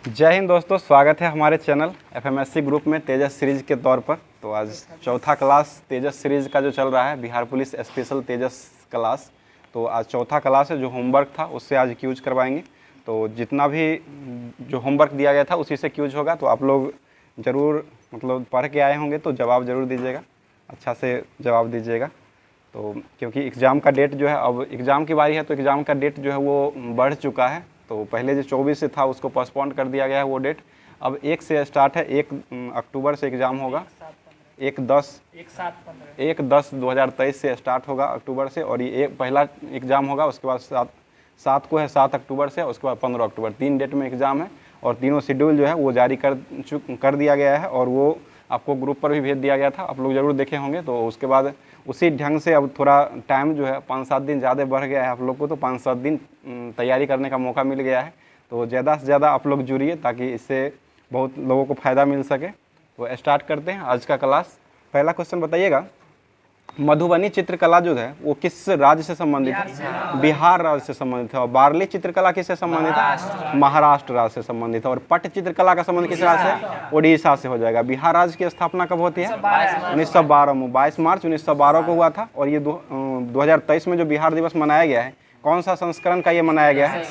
जय हिंद दोस्तों, स्वागत है हमारे चैनल एफएमएससी ग्रुप में तेजस सीरीज के तौर पर। तो आज चौथा क्लास तेजस सीरीज का जो चल रहा है, बिहार पुलिस स्पेशल तेजस क्लास। तो आज चौथा क्लास है। जो होमवर्क था उससे आज क्यूज करवाएंगे। तो जितना भी जो होमवर्क दिया गया था उसी से क्यूज होगा। तो आप लोग ज़रूर पढ़ के आए होंगे तो जवाब ज़रूर दीजिएगा, अच्छा से जवाब दीजिएगा। तो क्योंकि एग्ज़ाम का डेट जो है, अब एग्ज़ाम की बारी है तो एग्ज़ाम का डेट जो है वो बढ़ चुका है। तो पहले जो 24 से था उसको पोस्टपोन कर दिया गया है वो डेट। अब 1 से स्टार्ट है, 1 अक्टूबर से एग्ज़ाम होगा। 1/10/2023 से स्टार्ट होगा अक्टूबर से। और ये पहला एग्ज़ाम होगा, उसके बाद 7 को है 7 अक्टूबर से, उसके बाद 15 अक्टूबर। 3 डेट में एग्ज़ाम है और तीनों शेड्यूल जो है वो जारी कर दिया गया है और वो आपको ग्रुप पर भी भेज दिया गया था। आप लोग ज़रूर देखे होंगे। तो उसके बाद उसी ढंग से अब थोड़ा टाइम जो है 5-7 दिन ज़्यादा बढ़ गया है आप लोग को। तो 5-7 दिन तैयारी करने का मौका मिल गया है। तो ज़्यादा से ज़्यादा आप लोग जुड़िए ताकि इससे बहुत लोगों को फ़ायदा मिल सके। तो स्टार्ट करते हैं आज का क्लास। पहला क्वेश्चन बताइएगा, मधुबनी चित्रकला जो है वो किस राज्य से संबंधित है? बिहार राज्य से संबंधित है। और बार्ली चित्रकला किससे संबंधित है? महाराष्ट्र राज्य से संबंधित है। और पट चित्रकला का संबंध किस राज्य से? उड़ीसा से हो जाएगा। बिहार राज्य की स्थापना कब होती है? 1912 में, 22 मार्च 1912 को हुआ था। और ये 2023 में जो बिहार दिवस मनाया गया है, कौन सा संस्करण का ये मनाया गया है?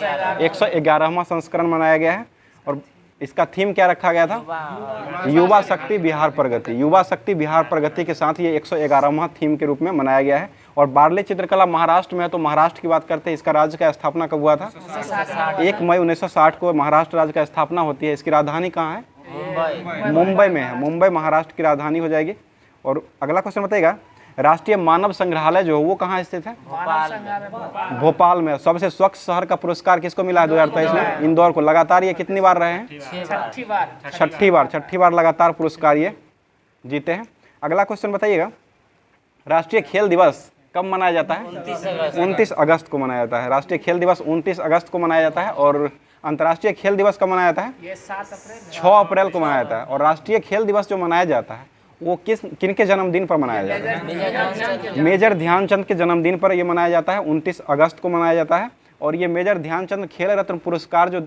111वां संस्करण मनाया गया है। और इसका थीम क्या रखा गया था? युवा शक्ति बिहार प्रगति। युवा शक्ति बिहार प्रगति के साथ ये 111वां थीम के रूप में मनाया गया है। और बार्ली चित्रकला महाराष्ट्र में है। तो महाराष्ट्र की बात करते हैं, इसका राज्य का स्थापना कब हुआ था? 1 मई 1960 को महाराष्ट्र राज्य का स्थापना होती है। इसकी राजधानी कहाँ है? मुंबई में है। मुंबई महाराष्ट्र की राजधानी हो जाएगी। और अगला क्वेश्चन बताइएगा, राष्ट्रीय मानव संग्रहालय जो है वो कहाँ स्थित है? भोपाल में। सबसे स्वच्छ शहर का पुरस्कार किसको मिला है 2023 में? इंदौर को। लगातार ये कितनी बार रहे हैं? छठी बार लगातार पुरस्कार ये जीते हैं। अगला क्वेश्चन बताइएगा, राष्ट्रीय खेल दिवस कब मनाया जाता है? 29 अगस्त को मनाया जाता है। राष्ट्रीय खेल दिवस 29 अगस्त को मनाया जाता है। और अंतर्राष्ट्रीय खेल दिवस कब मनाया जाता है? 6 अप्रैल को मनाया जाता है। और राष्ट्रीय खेल दिवस जो मनाया जाता है वो किनके जन्मदिन पर मनाया जाता है? मेजर ध्यानचंद के जन्मदिन पर ये मनाया जाता है। 29 अगस्त को मनाया जाता है। और ये मेजर ध्यानचंद खेल रत्न पुरस्कार जो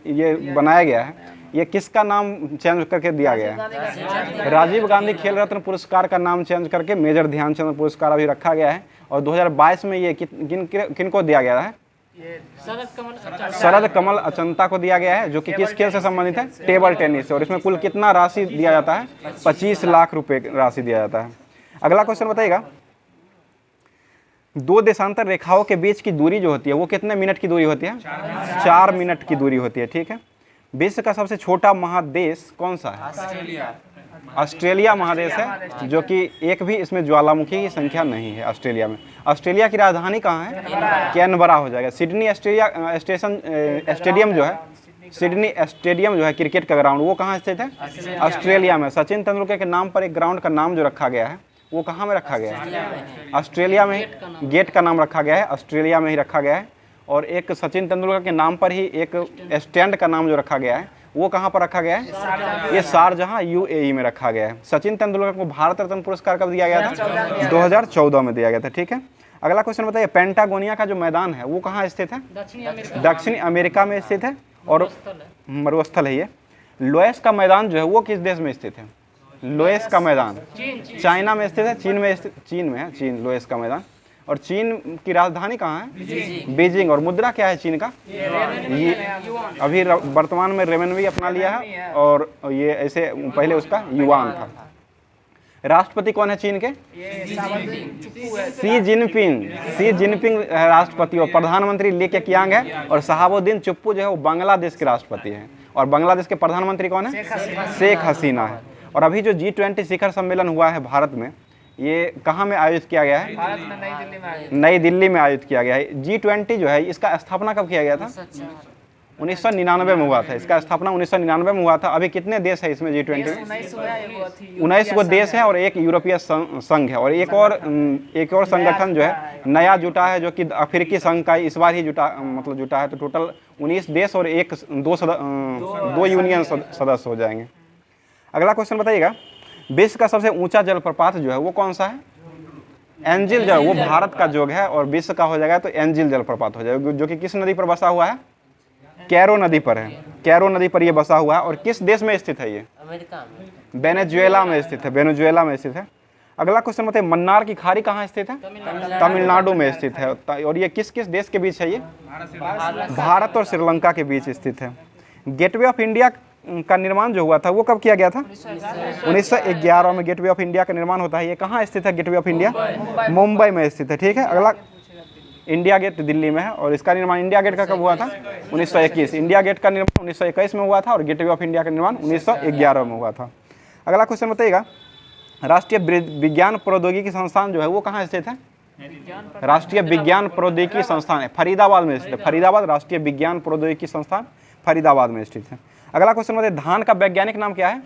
ये बनाया गया है, ये किसका नाम चेंज करके दिया गया है? राजीव गांधी खेल रत्न पुरस्कार का नाम चेंज करके मेजर ध्यानचंद पुरस्कार अभी रखा गया है। और 2022 में ये किनको दिया गया है? शरद कमल अचंता को दिया गया है, जो कि किस खेल से संबंधित है? टेबल टेनिस से। और इसमें कुल कितना राशि दिया जाता है? 25 लाख रुपए राशि दिया जाता है। अगला क्वेश्चन बताइएगा, 2 देशांतर रेखाओं के बीच की दूरी जो होती है वो कितने मिनट की दूरी होती है? 4 मिनट की दूरी होती है। ठीक है। विश्व का सबसे छोटा महादेश कौन सा है? ऑस्ट्रेलिया महादेश है, जो कि एक भी इसमें ज्वालामुखी की संख्या नहीं है ऑस्ट्रेलिया में। ऑस्ट्रेलिया की राजधानी कहाँ है? कैनबरा हो जाएगा। सिडनी स्टेडियम जो है, सिडनी स्टेडियम जो है क्रिकेट का ग्राउंड, वो कहाँ स्थित है? ऑस्ट्रेलिया में। सचिन तेंदुलकर के नाम पर एक ग्राउंड का नाम जो रखा गया है वो कहाँ में रखा गया है? ऑस्ट्रेलिया में। गेट का नाम रखा गया है, ऑस्ट्रेलिया में ही रखा गया है। और एक सचिन तेंदुलकर के नाम पर ही एक स्टैंड का नाम जो रखा गया है वो कहाँ पर रखा गया है? ये शारजहां यूएई में रखा गया है। सचिन तेंदुलकर को भारत रत्न पुरस्कार कब दिया गया था? 2014 में दिया गया था। ठीक है। अगला क्वेश्चन बताइए, पेंटागोनिया का जो मैदान है वो कहाँ स्थित है? दक्षिण अमेरिका में स्थित है और मरुस्थल है ये। लोएस का मैदान जो है वो किस देश में स्थित है? लोएस का मैदान चाइना में स्थित है। चीन में है। चीन, लोएस का मैदान। और चीन की राजधानी कहाँ है? बीजिंग। और मुद्रा क्या है चीन का? ये अभी वर्तमान में रेमनवी अपना लिया है। और ये ऐसे पहले उसका युआन था। राष्ट्रपति कौन है चीन के? शी जिनपिंग राष्ट्रपति। और प्रधानमंत्री ली केकियांग है। और शहाबुद्दीन चुप्पू जो है वो बांग्लादेश के राष्ट्रपति हैं। और बांग्लादेश के प्रधानमंत्री कौन है? शेख हसीना है। और अभी जो G20 शिखर सम्मेलन हुआ है भारत में, ये कहाँ में आयोजित किया गया है? भारत में नई दिल्ली में आयोजित किया गया है। G20 जो है इसका स्थापना कब किया गया था? 1999 में हुआ था। इसका स्थापना 1999 में हुआ था। अभी कितने देश है इसमें G20 में? 19 गो देश है और एक यूरोपीय संघ है। और एक और संगठन जो है नया जुटा है, जो कि अफ्रीकी संघ का इस बार ही जुटा है। तो टोटल 19 देश और 2 यूनियन सदस्य हो जाएंगे। अगला क्वेश्चन बताइएगा, विश्व का सबसे ऊंचा जलप्रपात जो है वो कौन सा है? एंजिल जो है वो भारत का जोग है। और विश्व का हो जाएगा तो एंजिल जलप्रपात हो जाएगा, जो कि किस नदी पर बसा हुआ है? कैरो नदी पर है। कैरो नदी पर ये बसा हुआ है। और किस देश में स्थित है ये? अमेरिका में। वेनेजुएला में स्थित है, वेनेजुएला में स्थित है। अगला क्वेश्चन बताइए, मन्नार की खाड़ी कहाँ स्थित है? तमिलनाडु में स्थित है। और ये किस किस देश के बीच है? ये भारत और श्रीलंका के बीच स्थित है। गेटवे ऑफ इंडिया का निर्माण जो हुआ था वो कब किया गया था? 1911 में गेटवे ऑफ इंडिया का निर्माण होता है। ये कहाँ स्थित है गेटवे ऑफ इंडिया? मुंबई में स्थित है। ठीक है, अगला इंडिया गेट दिल्ली में है और इसका निर्माण इंडिया गेट का कब हुआ था? 1921। इंडिया गेट का निर्माण 1921 में हुआ था और गेटवे ऑफ इंडिया का निर्माण 1911 में हुआ था। अगला क्वेश्चन बताइएगा, राष्ट्रीय विज्ञान प्रौद्योगिकी संस्थान जो है वो कहाँ स्थित है? राष्ट्रीय विज्ञान प्रौद्योगिकी संस्थान है फरीदाबाद में स्थित है। फरीदाबाद राष्ट्रीय विज्ञान प्रौद्योगिकी संस्थान फरीदाबाद में स्थित है। अगला क्वेश्चन बताइए, धान का वैज्ञानिक नाम क्या है?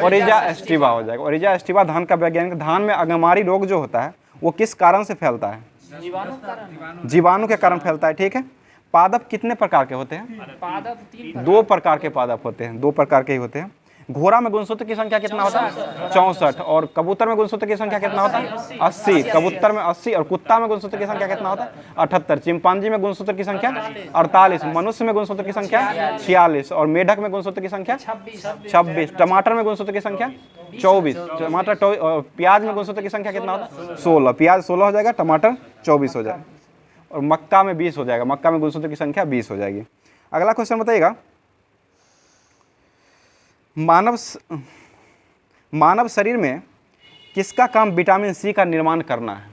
ओरिजा एस्टिवा हो जाएगा। ओरिजा एस्टिवा धान का वैज्ञानिक। धान में अगमारी रोग जो होता है वो किस कारण से फैलता है? जीवाणु के कारण फैलता है। ठीक है, पादप कितने प्रकार के होते हैं? पादप 2 प्रकार के पादप होते हैं, 2 प्रकार के ही होते हैं। घोड़ा में गुणसूत्र की संख्या कितना होता है? 64। और कबूतर में गुणसूत्र की संख्या कितना होता है? 80। कबूतर में 80 और कुत्ता में गुणसूत्र की संख्या कितना होता है? 78। चिंपांजी में गुणसूत्र की संख्या 48। मनुष्य में गुणसूत्र की संख्या 46 और मेढक में गुणसूत्र की संख्या 26। टमाटर में गुणसूत्र की संख्या 24। टमाटर प्याज में गुणसूत्र की संख्या कितना होता है? 16। प्याज 16 हो जाएगा, टमाटर 24 हो जाएगा और मक्का में 20 हो जाएगा। मक्का में गुणसूत्र की संख्या 20 हो जाएगी। अगला क्वेश्चन बताइएगा, मानव शरीर में किसका काम विटामिन सी का निर्माण करना है?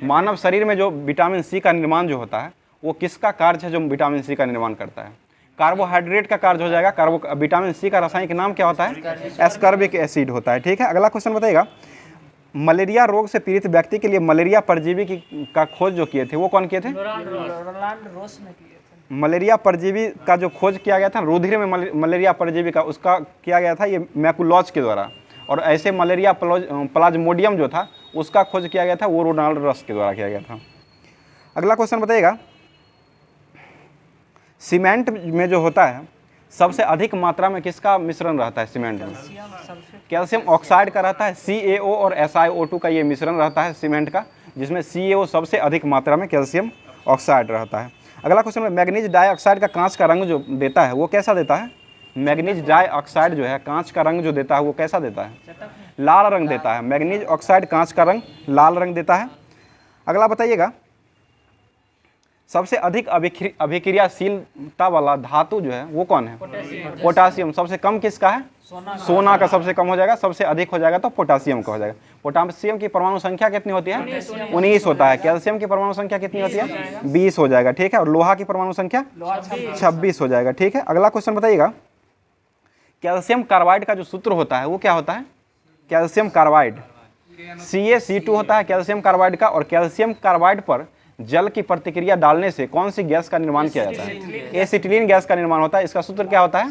मानव शरीर में जो विटामिन सी का निर्माण जो होता है वो किसका कार्य है जो विटामिन सी का निर्माण करता है? कार्बोहाइड्रेट का कार्य हो जाएगा। विटामिन सी का रासायनिक नाम क्या होता है? एस्कॉर्बिक एसिड होता है। ठीक है, अगला क्वेश्चन बताइएगा, मलेरिया रोग से पीड़ित व्यक्ति के लिए मलेरिया परजीवी का खोज जो किए थे वो कौन किए थे? मलेरिया परजीवी का जो खोज किया गया था, रुधिर में मलेरिया परजीवी का, उसका किया गया था ये मैकुलॉज के द्वारा। और ऐसे मलेरिया प्लाज्मोडियम जो था उसका खोज किया गया था वो रोनाल्ड रस के द्वारा किया गया था। अगला क्वेश्चन बताइएगा, सीमेंट में जो होता है सबसे अधिक मात्रा में किसका मिश्रण रहता है? सीमेंट में कैल्शियम ऑक्साइड का रहता है। CaO और SiO2 का ये मिश्रण रहता है सीमेंट का, जिसमें CaO सबसे अधिक मात्रा में कैल्शियम ऑक्साइड रहता है। अगला क्वेश्चन में, मैग्नीज डाइऑक्साइड का कांच का रंग जो देता है वो कैसा देता है? मैग्नीज डाइऑक्साइड जो है कांच का रंग जो देता है वो कैसा देता है? लाल रंग देता है। मैग्नीज ऑक्साइड कांच का रंग लाल रंग देता है। अगला बताइएगा, सबसे अधिक अभिक्रियाशीलता वाला धातु जो है वो कौन है? पोटासियम। सबसे कम किसका है? सोना का सबसे कम हो जाएगा। सबसे अधिक हो जाएगा तो पोटासियम का हो जाएगा। पोटासियम की परमाणु संख्या कितनी होती है? 19 होता है। कैल्शियम की परमाणु संख्या कितनी होती है? 20 हो जाएगा। ठीक है, और लोहा की परमाणु संख्या 26 हो जाएगा। ठीक है, अगला क्वेश्चन बताइएगा, कैल्शियम कार्बाइड का जो सूत्र होता है वो क्या होता है? कैल्शियम कार्बाइड CaC2 होता है कैल्शियम कार्बाइड का। और कैल्शियम कार्बाइड पर जल की प्रतिक्रिया डालने से कौन सी गैस का निर्माण किया जाता है? एसिटिलीन गैस का निर्माण होता है। इसका सूत्र क्या होता है?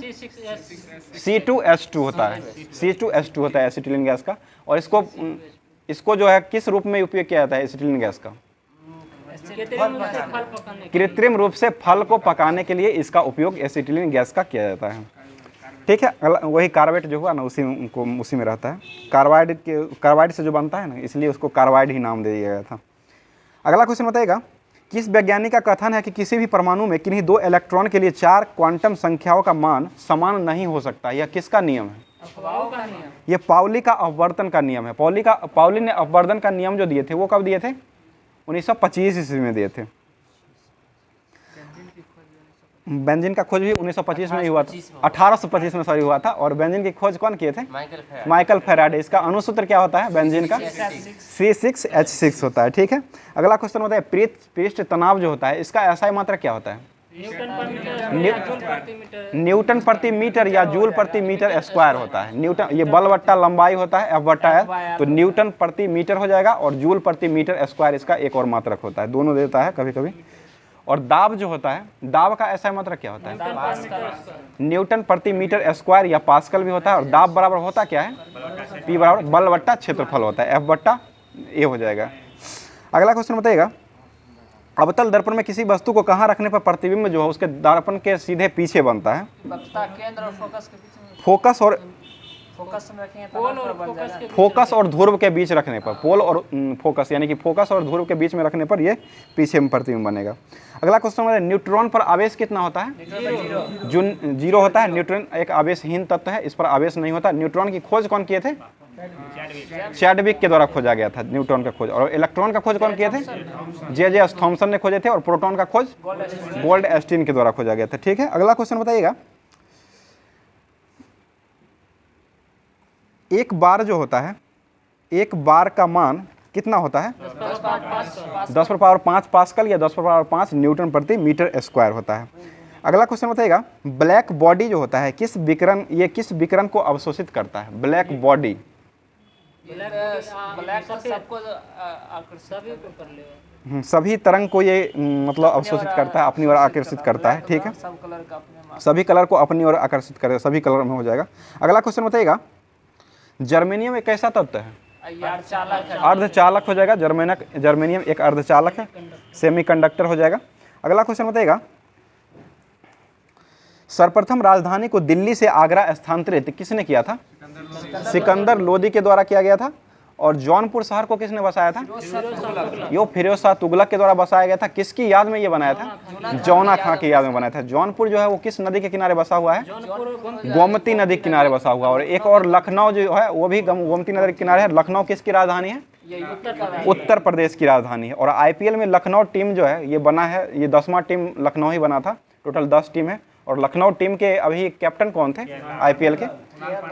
C2H2 होता है। C2H2 होता है एसिटिलीन गैस का। और इसको जो है किस रूप में उपयोग किया जाता है एसिटिलीन गैस का? कृत्रिम रूप से फल को पकाने के लिए इसका उपयोग एसिटिलीन गैस का किया जाता है। ठीक है, वही कार्बाइड जो हुआ ना उसी में रहता है। कार्बाइड से जो बनता है ना इसलिए उसको कार्बाइड ही नाम दे दिया गया था। अगला क्वेश्चन बताइएगा, किस वैज्ञानिक का कथन है कि किसी भी परमाणु में किन्हीं 2 इलेक्ट्रॉन के लिए 4 क्वांटम संख्याओं का मान समान नहीं हो सकता? यह किसका नियम है? यह पाउली का अपवर्तन का नियम है। पाउली ने अपवर्तन का नियम जो दिए थे वो कब दिए थे? 1925 ईस्वी में दिए थे। बेंजीन का खोज भी 1925 में ही हुआ था। 1825 में सॉरी हुआ था। और बेंजीन की खोज कौन किए थे? Michael Faraday. इसका अणुसूत्र क्या होता है बेंजीन का? C6H6 होता है। ठीक है, अगला क्वेश्चन होता है, पृष्ठ तनाव जो होता है इसका SI मात्रा क्या होता है? न्यूटन प्रति मीटर या जूल प्रति मीटर स्क्वायर होता है। न्यूटन, ये बल बट्टा लंबाई होता है F/L, तो न्यूटन प्रति मीटर हो जाएगा। और जूल प्रति मीटर स्क्वायर इसका एक और मात्रक होता है। दोनों देता है कभी कभी। और दाब जो होता है, दाब का SI मात्रक क्या होता है? न्यूटन प्रति मीटर स्क्वायर या पास्कल भी होता है। और दाब बराबर होता क्या है? P बराबर बल बट्टा क्षेत्रफल होता है। F/A हो जाएगा। अगला क्वेश्चन बताइएगा, अवतल दर्पण में किसी वस्तु को कहाँ रखने पर प्रतिबिंब जो है उसके दर्पण के सीधे पीछे बनता है? फोकस और फोकस में रखेंगे पोल और फोकस के फोकस और ध्रुव के बीच रखने पर, पोल और फोकस यानी कि फोकस और ध्रुव के बीच में रखने पर ये पीछे में प्रतिबिंब बनेगा। अगला क्वेश्चन है, न्यूट्रॉन पर आवेश कितना होता है? जो 0 होता है। न्यूट्रॉन एक आवेशहीन तत्व है, इस पर आवेश नहीं होता। न्यूट्रॉन की खोज कौन किए थे? चैडविक के द्वारा खोजा गया था न्यूट्रॉन का खोज। और इलेक्ट्रॉन का खोज कौन किए थे? जे थॉमसन ने खोजे थे। और प्रोटॉन का खोज गोल्ड एस्टीन के द्वारा खोजा गया था। ठीक है, अगला क्वेश्चन बताइएगा, एक बार जो होता है, एक बार का मान कितना होता है? 10⁵ पास्कल या 10⁵ न्यूटन प्रति मीटर स्क्वायर होता है। अगला क्वेश्चन बताइएगा, ब्लैक बॉडी जो होता है किस विकिरण को अवशोषित करता है? ब्लैक बॉडी ब्लैक सबको सभी को कर ले, सभी तरंग को ये मतलब अवशोषित करता है, अपनी ओर आकर्षित करता है। ठीक है, सब कलर का अपने सभी कलर को अपनी ओर आकर्षित करेगा, सभी कलर में हो जाएगा। अगला क्वेश्चन बताइएगा, जर्मेनियम एक ऐसा तत्व है, अर्धचालक है, अर्धचालक हो जाएगा। जर्मेनियम एक अर्धचालक है, सेमीकंडक्टर हो जाएगा। अगला क्वेश्चन बताइएगा, सर्वप्रथम राजधानी को दिल्ली से आगरा स्थानांतरित किसने किया था? सिकंदर लोदी के द्वारा किया गया था। और जौनपुर शहर को किसने बसाया था? यो फिरोज शाह तुगलक के द्वारा बसाया गया था। किसकी याद में ये बनाया था? जौना खां की याद में बनाया था। जौनपुर जो है वो किस नदी के किनारे बसा हुआ है? गोमती नदी के किनारे बसा हुआ। और एक और लखनऊ जो है वो भी गोमती नदी के किनारे है। लखनऊ किसकी राजधानी है? उत्तर प्रदेश की राजधानी है। और आईपीएल में लखनऊ टीम जो है ये बना है, ये 10वां टीम लखनऊ ही बना था। टोटल 10 टीम है। और लखनऊ टीम के अभी कैप्टन कौन थे आईपीएल के?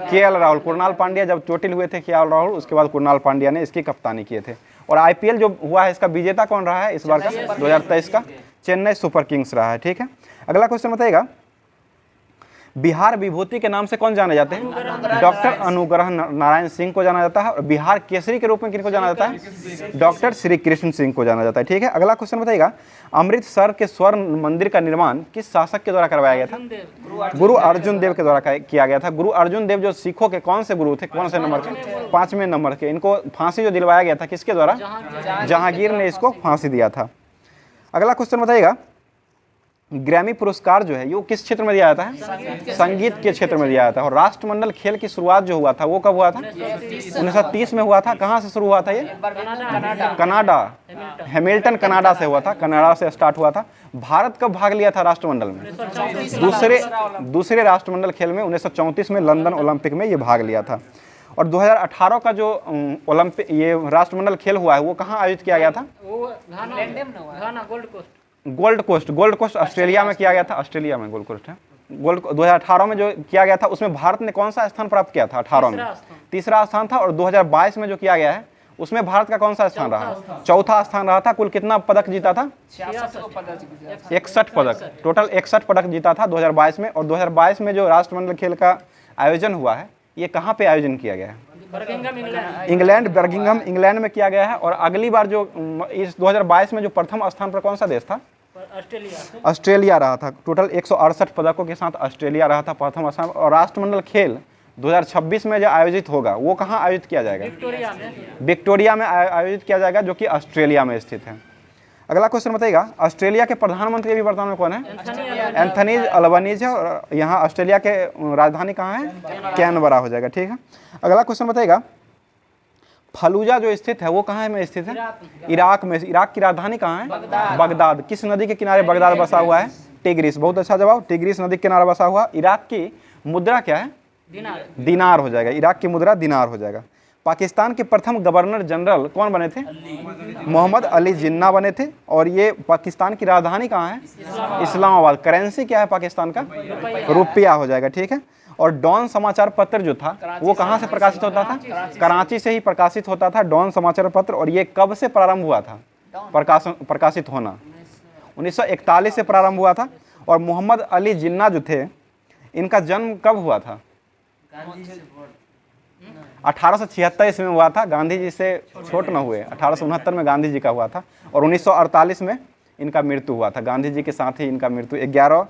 केएल राहुल। कुणाल पांड्या जब चोटिल हुए थे केएल राहुल, उसके बाद कुणाल पांड्या ने इसकी कप्तानी किए थे। और आईपीएल जो हुआ है इसका विजेता कौन रहा है इस बार का? 2023 का चेन्नई सुपर किंग्स रहा है। ठीक है, अगला क्वेश्चन बताइएगा, बिहार विभूति के नाम से कौन जाने जाते हैं? डॉक्टर अनुग्रह नारायण सिंह को जाना जाता है। और बिहार केसरी के रूप में किनको जाना जाता है? डॉक्टर श्री कृष्ण सिंह को जाना जाता है। ठीक है, अगला क्वेश्चन बताइएगा, अमृतसर के स्वर्ण मंदिर का निर्माण किस शासक के द्वारा करवाया गया था? गुरु अर्जुन देव के द्वारा किया गया था। गुरु अर्जुन देव जो सिखों के कौन से गुरु थे? कौन से नंबर के? 5वें नंबर के। इनको फांसी जो दिलवाया गया था किसके द्वारा? जहांगीर ने इसको फांसी दिया था। अगला क्वेश्चन बताइएगा, ग्रैमी पुरस्कार जो है ये किस क्षेत्र में दिया जाता है? संगीत के क्षेत्र में दिया जाता है। और राष्ट्रमंडल खेल की शुरुआत जो हुआ था वो कब हुआ था? 1930 में हुआ था। कहाँ से शुरू हुआ था ये? कनाडा, हैमिल्टन कनाडा से हुआ था। कनाडा से स्टार्ट हुआ था। भारत कब भाग लिया था राष्ट्रमंडल में? दूसरे राष्ट्रमंडल खेल में 1934 में लंदन ओलंपिक में ये भाग लिया था। और 2018 का जो ओलंपिक ये राष्ट्रमंडल खेल हुआ है वो कहाँ आयोजित किया गया था? गोल्ड कोस्ट ऑस्ट्रेलिया में किया गया था। ऑस्ट्रेलिया में गोल्ड कोस्ट है। 2018 में जो किया गया था उसमें भारत ने कौन सा स्थान प्राप्त किया था? 18 में तीसरा स्थान था। और 2022 में जो किया गया है उसमें भारत का कौन सा स्थान रहा? चौथा स्थान रहा था। कुल कितना पदक जीता था? 61 पदक। टोटल 61 पदक जीता था 2022 में। और 2022 में जो राष्ट्रमंडल खेल का आयोजन हुआ है ये कहाँ पे आयोजन किया गया है? इंग्लैंड, बर्मिंघम इंग्लैंड में किया गया है। और अगली बार जो इस 2022 में जो प्रथम स्थान पर कौन सा देश था? ऑस्ट्रेलिया रहा था। टोटल 168 पदकों के साथ ऑस्ट्रेलिया रहा था प्रथम स्थान। और राष्ट्रमंडल खेल 2026 में जो आयोजित होगा वो कहाँ आयोजित किया जाएगा? विक्टोरिया में आयोजित किया जाएगा जो कि ऑस्ट्रेलिया में स्थित है। अगला क्वेश्चन बताइएगा, ऑस्ट्रेलिया के प्रधानमंत्री अभी वर्तमान में कौन है? एंथनी अल्बनीज है। और यहाँ ऑस्ट्रेलिया के राजधानी कहाँ है? कैनबरा हो जाएगा। ठीक है, अगला क्वेश्चन बताइएगा, फलूजा जो स्थित है वो कहाँ में स्थित है? इराक में। इराक की राजधानी कहाँ है? बगदाद। किस नदी के किनारे बगदाद बसा हुआ है? टिग्रिस। बहुत अच्छा जवाब, टिग्रिस नदी के किनारे बसा हुआ। इराक की मुद्रा क्या है? दिनार हो जाएगा। इराक की मुद्रा दिनार हो जाएगा। पाकिस्तान के प्रथम गवर्नर जनरल कौन बने थे? मोहम्मद अली जिन्ना बने थे। और ये पाकिस्तान की राजधानी कहाँ है? इस्लामाबाद। करेंसी क्या है पाकिस्तान का? रुपया हो जाएगा। ठीक है, और डॉन समाचार पत्र जो था वो कहाँ से प्रकाशित होता था? कराची से ही प्रकाशित होता था डॉन समाचार पत्र। और ये कब से प्रारंभ हुआ था प्रकाशित होना? 1941 से प्रारंभ हुआ था। और मोहम्मद अली जिन्ना जो थे इनका जन्म कब हुआ था? 1876 में हुआ था। गांधी जी से छोट न हुए। 1869 में गांधी जी का हुआ था। और 1948 में इनका मृत्यु हुआ था। गांधी जी के साथ ही इनका मृत्यु 11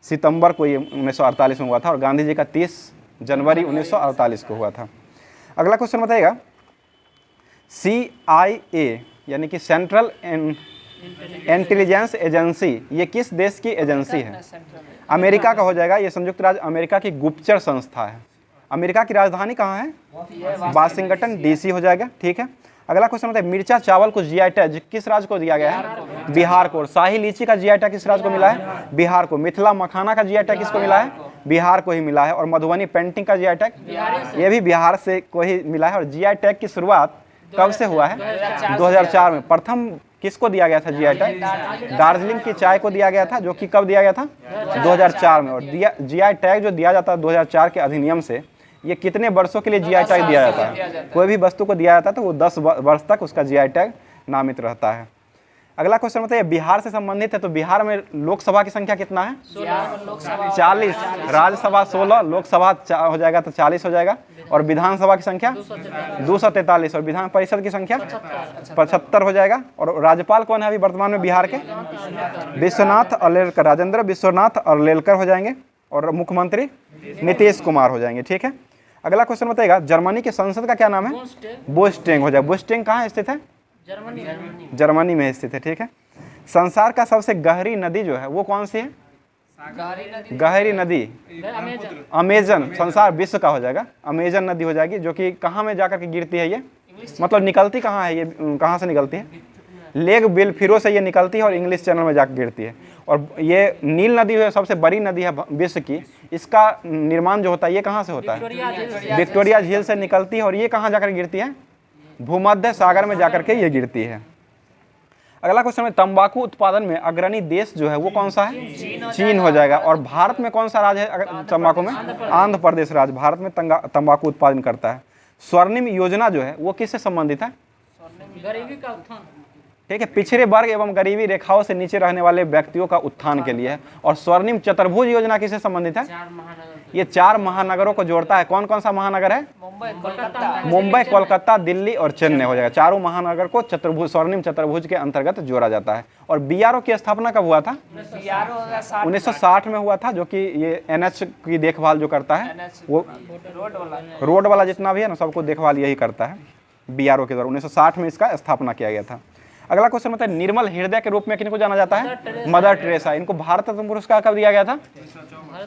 सितंबर को ये 1948 में हुआ था। और गांधी जी का 30 जनवरी 1948 को हुआ था। अगला क्वेश्चन बताइएगा, CIA यानी कि सेंट्रल इंटेलिजेंस एजेंसी ये किस देश की एजेंसी है? अमेरिका का हो जाएगा। ये संयुक्त राज्य अमेरिका की गुप्तचर संस्था है। अमेरिका की राजधानी कहाँ है? वाशिंगटन डीसी हो जाएगा। ठीक है, अगला क्वेश्चन होता है मिर्चा चावल को जीआई टैग किस राज्य को दिया गया है? बिहार को। और शाही लीची का जीआई टैग किस राज्य को मिला है? बिहार को। मिथिला मखाना का जीआई टैग किसको मिला है? बिहार को ही मिला है। और मधुबनी पेंटिंग का जीआई टैग ये भी बिहार से को ही मिला है। और जीआई टैग की शुरुआत कब से हुआ है? 2004 में। प्रथम किसको दिया गया था जीआई टैग? दार्जिलिंग की चाय को दिया गया था, जो कि कब दिया गया था? 2004 में। और जीआई टैग जो दिया जाता है 2004 के अधिनियम से, ये कितने वर्षों के लिए जीआई टैग दिया जाता है? कोई भी वस्तु को दिया जाता है तो वो 10 वर्ष तक उसका जीआई टैग नामित रहता है। अगला क्वेश्चन बताइए, बिहार से संबंधित है तो बिहार में लोकसभा की संख्या कितना है? 40। राज्यसभा 16, लोकसभा हो जाएगा तो 40 हो जाएगा। और विधानसभा की संख्या 243। और विधान परिषद की संख्या 75 हो जाएगा। और राज्यपाल कौन है अभी वर्तमान में बिहार के? विश्वनाथ अर्लेकर, राजेंद्र विश्वनाथ अर्लेकर हो जाएंगे। और मुख्यमंत्री नीतीश कुमार हो जाएंगे। ठीक है, अगला क्वेश्चन बताइएगा, जर्मनी की संसद का क्या नाम है? बुंडेस्टैग हो जाएगा। बुंडेस्टैग कहाँ स्थित है? जर्मनी में स्थित है। ठीक है, संसार का सबसे गहरी नदी जो है वो कौन सी है? गहरी नदी अमेजन। संसार विश्व का हो जाएगा, अमेजन नदी हो जाएगी, जो कि कहाँ में जाकर के गिरती है ये, मतलब निकलती कहाँ है ये, कहाँ से निकलती है? लेक बिलफिरो से ये निकलती है और इंग्लिश चैनल में जाकर गिरती है। और ये नील नदी है, सबसे बड़ी नदी है विश्व की। इसका निर्माण जो होता है ये कहाँ से होता है? विक्टोरिया झील से निकलती है। और ये कहाँ जाकर गिरती है? भूमध्य सागर में जाकर के ये गिरती है। अगला क्वेश्चन है, तंबाकू उत्पादन में अग्रणी देश जो है वो कौन सा है? चीन हो जाएगा। और भारत में कौन सा राज्य है तंबाकू में? आंध्र प्रदेश राज्य भारत में तंबाकू उत्पादन करता है। स्वर्णिम योजना जो है वो किससे संबंधित है? गरीबी का उत्थान। ठीक है, पिछड़े वर्ग एवं गरीबी रेखाओं से नीचे रहने वाले व्यक्तियों का उत्थान के लिए है। और स्वर्णिम चतुर्भुज योजना किससे संबंधित है? ये 4 महानगरों को जोड़ता है। कौन कौन सा महानगर है? मुंबई, कोलकाता, दिल्ली और चेन्नई हो जाएगा। चारों महानगर को चतुर्भुज, स्वर्णिम चतुर्भुज के अंतर्गत जोड़ा जाता है। और बीआरओ की स्थापना कब हुआ था? 1960 में हुआ था, जो कि ये एनएच की देखभाल जो करता है, वो रोड वाला जितना भी है ना सबको देखभाल यही करता है बीआरओ के द्वारा। 1960 में इसका स्थापना किया गया था। अगला क्वेश्चन मतलब निर्मल हृदय के रूप में किनको जाना जाता है? Mother Teresa. इनको भारत रत्न पुरस्कार कब दिया गया था?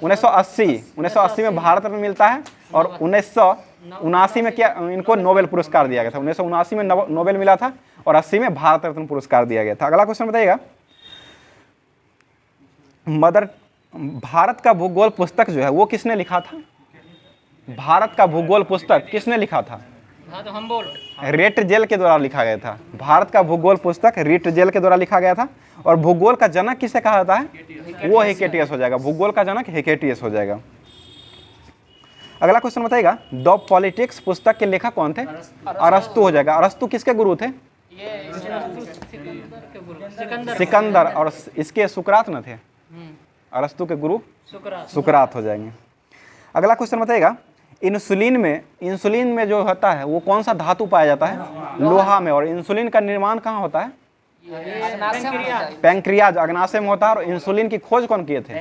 1980 में भारत रत्न मिलता है। और 1979 में क्या इनको नोबेल पुरस्कार दिया गया था? 1979 में नोबेल मिला था और 80 में भारत रत्न पुरस्कार दिया गया था। अगला क्वेश्चन बताइएगा, भारत का भूगोल पुस्तक जो है वो किसने लिखा था? भारत का भूगोल पुस्तक किसने लिखा था? रेट जेल के द्वारा लिखा गया था। भारत का भूगोल पुस्तक रेट जेल के द्वारा लिखा गया था। और भूगोल का जनक किसे कहा जाता है? वो हेकेटियस हो जाएगा। भूगोल का जनक हेकेटियस हो जाएगा। अगला क्वेश्चन बताइएगा, द पॉलिटिक्स पुस्तक के लेखक कौन थे? अरस्तु हो जाएगा। अरस्तु किसके गुरु थे? सिकंदर। और इसके सुकरात न थे? अरस्तु के गुरु सुकरात हो जाएंगे। अगला क्वेश्चन बताइएगा, इंसुलिन में जो होता है वो कौन सा धातु पाया जाता है? लोहा में। और इंसुलिन का निर्माण कहाँ होता है? पैंक्रियाज, अग्नाशय में होता है। और इंसुलिन की खोज कौन किए थे?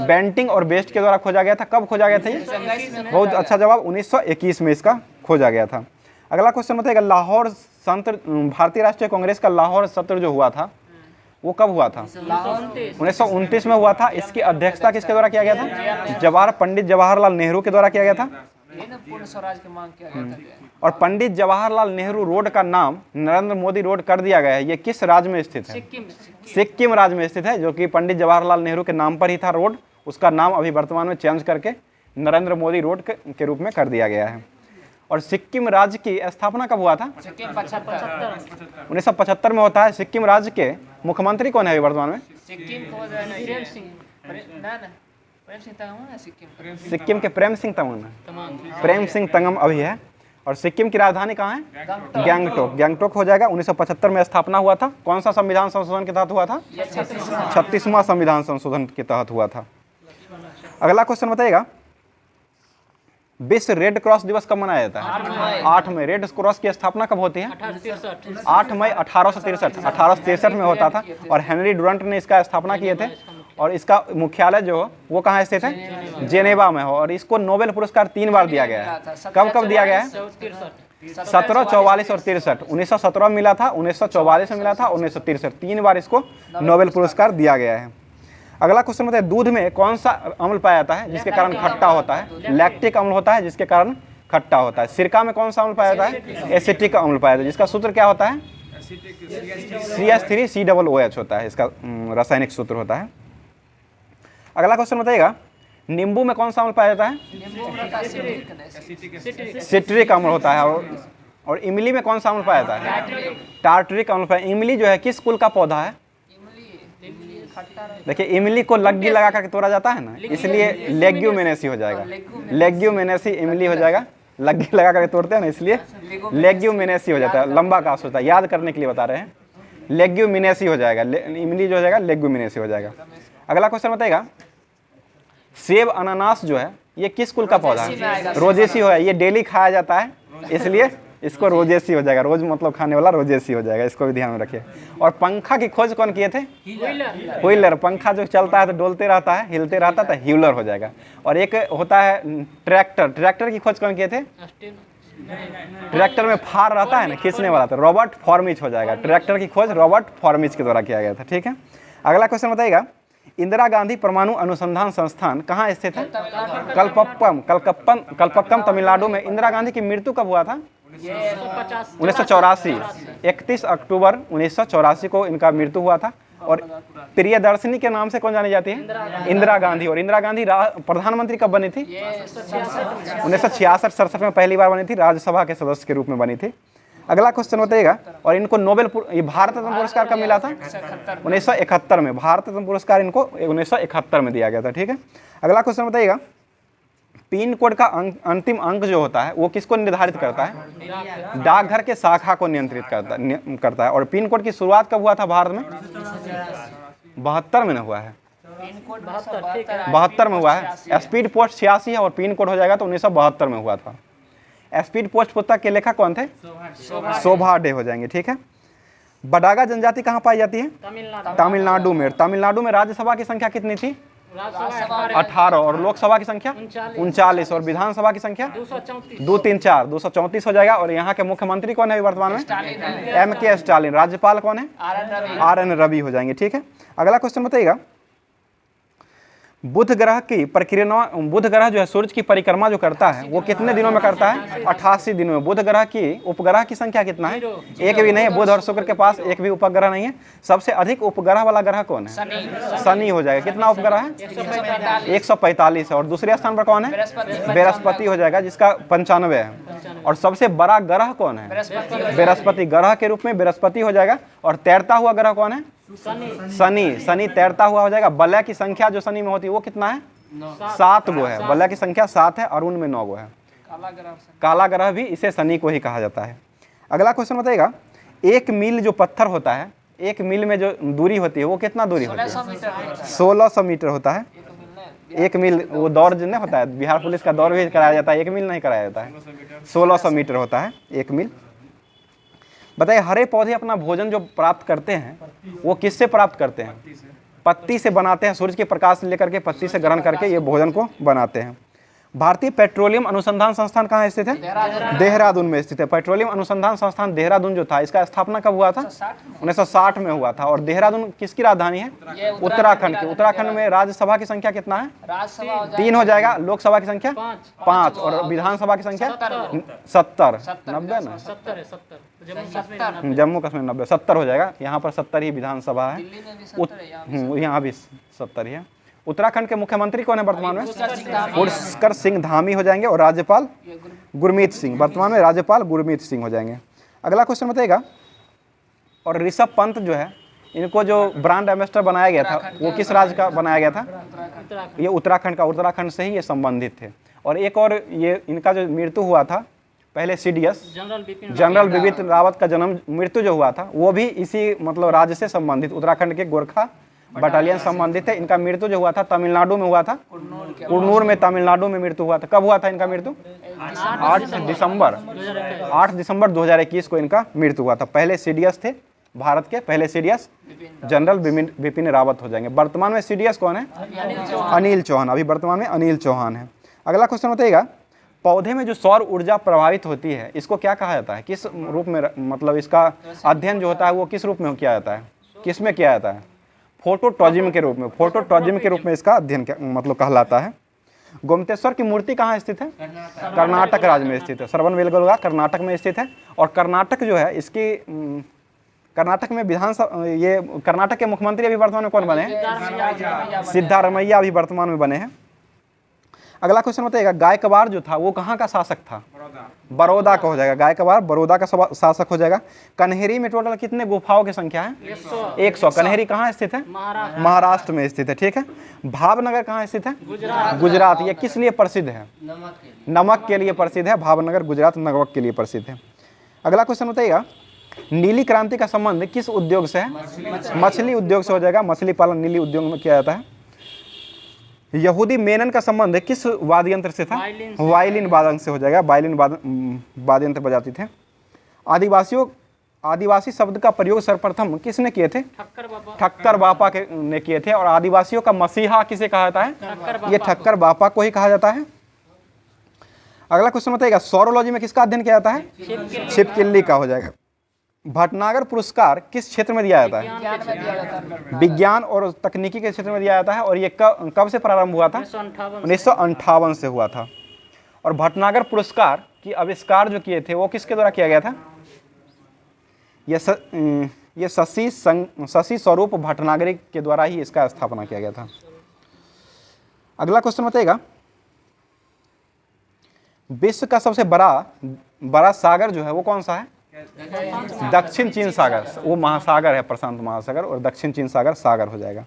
बेंटिंग और बेस्ट के द्वारा खोजा गया था। कब खोजा गया था ये? बहुत अच्छा जवाब, 1921 में इसका खोजा गया था। अगला क्वेश्चन बताइएगा, लाहौर सत्र, भारतीय राष्ट्रीय कांग्रेस का लाहौर सत्र जो हुआ था वो कब हुआ था? 1929 में हुआ था। इसकी अध्यक्षता किसके द्वारा किया गया था? पंडित जवाहरलाल नेहरू के द्वारा किया गया था। पूर्ण स्वराज की मांग किया गया था। और पंडित जवाहरलाल नेहरू रोड का नाम नरेंद्र मोदी रोड कर दिया गया है। ये किस राज्य में स्थित है? सिक्किम राज्य में स्थित है, जो कि पंडित जवाहरलाल नेहरू के नाम पर ही था रोड। उसका नाम अभी वर्तमान में चेंज करके नरेंद्र मोदी रोड के रूप में कर दिया गया है। और सिक्किम राज्य की स्थापना कब हुआ था? 1975 में होता है। सिक्किम राज्य के मुख्यमंत्री कौन है वर्तमान में? सिक्किम के प्रेम सिंह तंगम अभी है। और सिक्किम की राजधानी कहाँ है? गैंगटोक हो जाएगा। 1975 में स्थापना हुआ था। कौन सा संविधान संशोधन के तहत हुआ था? 36वां संविधान संशोधन के तहत हुआ था। अगला क्वेश्चन बताइएगा, विश्व रेड क्रॉस दिवस कब मनाया जाता है? 8 मई। रेड क्रॉस की स्थापना कब होती है? 8 मई 1863 में होता था। और हेनरी डुरंट ने इसका स्थापना किए थे। और इसका मुख्यालय जो वो कहाँ स्थित है? जेनेवा में हो। और इसको नोबेल पुरस्कार 3 बार दिया गया है। कब दिया गया है? 17, 44 और 63। 1917 में मिला था, 1944 में मिला था, 1963। 3 बार इसको नोबेल पुरस्कार दिया गया है। अगला क्वेश्चन बताइए, दूध में कौन सा अम्ल पाया जाता है जिसके कारण खट्टा होता है? लैक्टिक अम्ल होता है जिसके कारण खट्टा होता है। सिरका में कौन सा अम्ल पाया जाता है? एसिटिक अम्ल पाया जाता है जिसका सूत्र क्या होता है? CH3COOH होता है, इसका रासायनिक सूत्र होता है। अगला क्वेश्चन बताइएगा, नींबू में कौन सा अम्ल पाया जाता है? सिट्रिक अम्ल होता है। और इमली में कौन सा अम्ल पाया जाता है? टार्टरिक अम्ल पाया। इमली जो है किस कुल का पौधा है? देखिए, इमली को लग्गी लगा करके तोड़ा जाता है ना, इसलिए लेग्यूमिनेसी हो जाएगा। लेग्यूमिनेसी इमली हो जाएगा, लग्गी लगा करके तोड़ते हैं ना, इसलिए लेग्यूमिनेसी हो जाता है। लंबा काश होता है, याद करने के लिए बता रहे हैं। लेग्यूमिनेसी हो जाएगा, इमली जो हो जाएगा लेग्यूमिनेसी हो जाएगा। अगला क्वेश्चन बताएगा, सेब अनानास जो है ये किस कुल का पौधा है? रोजेसी हो है। ये डेली खाया जाता है, इसलिए इसको रोजेसी हो जाएगा। रोज मतलब खाने वाला रोजेसी हो जाएगा, इसको भी ध्यान में रखिए। और पंखा की खोज कौन किए थे? व्हीलर। पंखा जो चलता है तो डोलते रहता है, हिलते रहता है, तो व्हीलर हो जाएगा। और एक होता है ट्रैक्टर। ट्रैक्टर की खोज कौन किए थे? ट्रैक्टर में फार रहता है ना, खींचने वाला, तो रॉबर्ट फॉर्मिच हो जाएगा। ट्रैक्टर की खोज रॉबर्ट फॉर्मिच के द्वारा किया गया था। ठीक है, अगला क्वेश्चन बताइएगा, इंदिरा गांधी परमाणु अनुसंधान संस्थान कहाँ स्थित है? कलपक्कम तमिलनाडु में। इंदिरा गांधी की मृत्यु कब हुआ था? 1984। 31 अक्टूबर 1984 को इनका मृत्यु हुआ था। और प्रियदर्शनी के नाम से कौन जानी जाती है? इंदिरा गांधी। और इंदिरा गांधी प्रधानमंत्री कब बनी थी? 1966-67 में पहली बार बनी थी, राज्यसभा के सदस्य के रूप में बनी थी। अगला क्वेश्चन बताइएगा, और इनको नोबेल भारत रत्न पुरस्कार कब मिला था? 1971 में। भारत रत्न पुरस्कार इनको 1971 में दिया गया था। ठीक है, अगला क्वेश्चन बताइएगा, पिन कोड का अंतिम अंक जो होता है वो किसको निर्धारित करता है? डाकघर के शाखा को नियंत्रित करता है। और पिन कोड की शुरुआत कब हुआ था भारत में? 72 में न हुआ है, 72 में हुआ है। स्पीड पोस्ट 86 है और पिन कोड हो जाएगा तो 1972 में हुआ था। स्पीड पोस्ट पुस्तक के लेखक कौन थे? शोभा डे हो जाएंगे। ठीक है, बडागा जनजाति कहाँ पाई जाती है? तमिलनाडु में। तमिलनाडु में राज्यसभा की संख्या कितनी थी? 18। और लोकसभा की संख्या 39। और विधानसभा की संख्या 234 हो जाएगा। और यहाँ के मुख्यमंत्री कौन है वर्तमान में? MK Stalin. राज्यपाल कौन है? RN रवि हो जाएंगे। ठीक है, अगला क्वेश्चन बताइएगा, बुध ग्रह की परिक्रमा, बुध ग्रह जो है सूर्य की परिक्रमा जो करता है वो कितने दिनों में करता है? 88 दिनों में। बुध ग्रह की उपग्रह की संख्या कितना है? एक भी नहीं है। बुध और शुक्र के पास एक भी उपग्रह नहीं है। सबसे अधिक उपग्रह वाला ग्रह कौन है? शनि हो जाएगा। कितना उपग्रह है? 145 है। और दूसरे स्थान पर कौन है? बृहस्पति हो जाएगा, जिसका 95 है। और सबसे बड़ा ग्रह कौन है? बृहस्पति। ग्रह के रूप में बृहस्पति हो जाएगा। और तैरता हुआ ग्रह कौन है? शनि। शनि तैरता हुआ हो जाएगा। वलय की संख्या जो शनि में होती है वो कितना है? 7 गो है। वलय की संख्या 7 है और उनमें 9 गो है। काला ग्रह भी इसे शनि को ही कहा जाता है। अगला क्वेश्चन बताइएगा, एक मील जो पत्थर होता है, एक मील में जो दूरी होती है वो कितना दूरी होती है? 1600 मीटर होता है। एक मील वो दौड़ जो नहीं होता है, बिहार पुलिस का दौड़ भी कराया जाता है, एक मील नहीं कराया जाता है, 1600 मीटर होता है एक मील। बताइए, हरे पौधे अपना भोजन जो प्राप्त करते हैं वो किससे प्राप्त करते हैं? पत्ती से बनाते हैं। सूर्य के प्रकाश लेकर के पत्ती से ग्रहण करके ये भोजन को बनाते हैं। भारतीय पेट्रोलियम अनुसंधान संस्थान कहाँ स्थित है? देहरादून में स्थित है। पेट्रोलियम अनुसंधान संस्थान देहरादून जो था, इसका स्थापना कब हुआ था? 1960 में हुआ था। और देहरादून किसकी राजधानी है? उत्तराखंड की। उत्तराखंड में राज्यसभा की संख्या कितना है? 3 हो जाएगा। लोकसभा की संख्या 5 और विधानसभा की संख्या 70। 90 ना? जम्मू कश्मीर 90, 70 हो जाएगा। यहाँ पर 70 ही विधानसभा है। यहाँ भी 70 ही है। उत्तराखंड के मुख्यमंत्री कौन है वर्तमान में? पुष्कर सिंह धामी हो जाएंगे। और राज्यपाल गुरमीत सिंह। वर्तमान में राज्यपाल गुरमीत सिंह हो जाएंगे। अगला क्वेश्चन बताइएगा, और ऋषभ पंत जो है, इनको जो ब्रांड एम्बेसडर बनाया गया था वो किस राज्य का बनाया गया था? ये उत्तराखंड का। उत्तराखंड से ही ये संबंधित थे। और एक और ये इनका जो मृत्यु हुआ था पहले CDS जनरल बिपिन रावत का जन्म मृत्यु जो हुआ था वो भी इसी मतलब राज्य से संबंधित, उत्तराखंड के गोरखा बटालियन संबंधित है। इनका मृत्यु जो हुआ था तमिलनाडु में हुआ था, कुन्नूर में तमिलनाडु में मृत्यु हुआ था। कब हुआ था इनका मृत्यु? 8 दिसंबर 2021 को इनका मृत्यु हुआ था। पहले CDS थे भारत के, पहले CDS जनरल बिपिन रावत हो जाएंगे। वर्तमान में CDS कौन है? अनिल चौहान। अभी वर्तमान में अनिल चौहान है। अगला क्वेश्चन बताइएगा, पौधे में जो सौर ऊर्जा प्रभावित होती है इसको क्या कहा जाता है? किस रूप में, मतलब इसका अध्ययन जो होता है वो किस रूप में किया जाता है? किस में किया जाता है? फोटोटॉजिम के रूप में, फोटोटॉजिम के रूप में इसका अध्ययन मतलब कहलाता है। गोमतेश्वर की मूर्ति कहाँ स्थित है? कर्नाटक राज्य में स्थित है। श्रवणबेलगोला कर्नाटक में स्थित है। और कर्नाटक जो है इसकी कर्नाटक में विधानसभा, ये कर्नाटक के मुख्यमंत्री अभी वर्तमान में कौन बने हैं? सिद्धारमैया अभी वर्तमान में बने हैं। अगला क्वेश्चन बताइएगा, गायकवाड़ जो था वो कहाँ का शासक था? बड़ौदा का हो जाएगा। गायकवाड़ बड़ौदा का शासक हो जाएगा। कन्हेरी में टोटल कितने गुफाओं की संख्या है? 100। कन्हेरी कहाँ स्थित है? महाराष्ट्र में स्थित है, ठीक है। भावनगर कहाँ स्थित है? गुजरात। ये किस लिए प्रसिद्ध है? नमक के लिए प्रसिद्ध है। भावनगर गुजरात नमक के लिए प्रसिद्ध है। अगला क्वेश्चन बताइएगा, नीली क्रांति का संबंध किस उद्योग से है? मछली उद्योग से हो जाएगा। मछली पालन नीली उद्योग में किया जाता है। यहूदी मेनन का संबंध किस वाद्य यंत्र से था? वायलिन वादन से हो जाएगा। वायलिन वाद्य यंत्र बजाते थे। आदिवासी शब्द का प्रयोग सर्वप्रथम किसने किए थे? ठक्कर बापा ने किए थे। और आदिवासियों का मसीहा किसे कहा जाता है? ये ठक्कर बापा को ही कहा जाता है। अगला क्वेश्चन बताइएगा, सौरोलॉजी में किसका अध्ययन किया जाता है? छिपकिली का हो जाएगा। भटनागर पुरस्कार किस क्षेत्र में दिया जाता है? विज्ञान और तकनीकी के क्षेत्र में दिया जाता है। और ये कब से प्रारंभ हुआ था? 1958 से हुआ था। और भटनागर पुरस्कार की आविष्कार जो किए थे वो किसके द्वारा किया गया था? ये शशि स्वरूप भटनागरी के द्वारा ही इसका स्थापना किया गया था। अगला क्वेश्चन बताइएगा, विश्व का सबसे बड़ा सागर जो है वो कौन सा है? दक्षिण चीन सागर। वो महासागर है, प्रशांत महासागर। और दक्षिण चीन सागर हो जाएगा।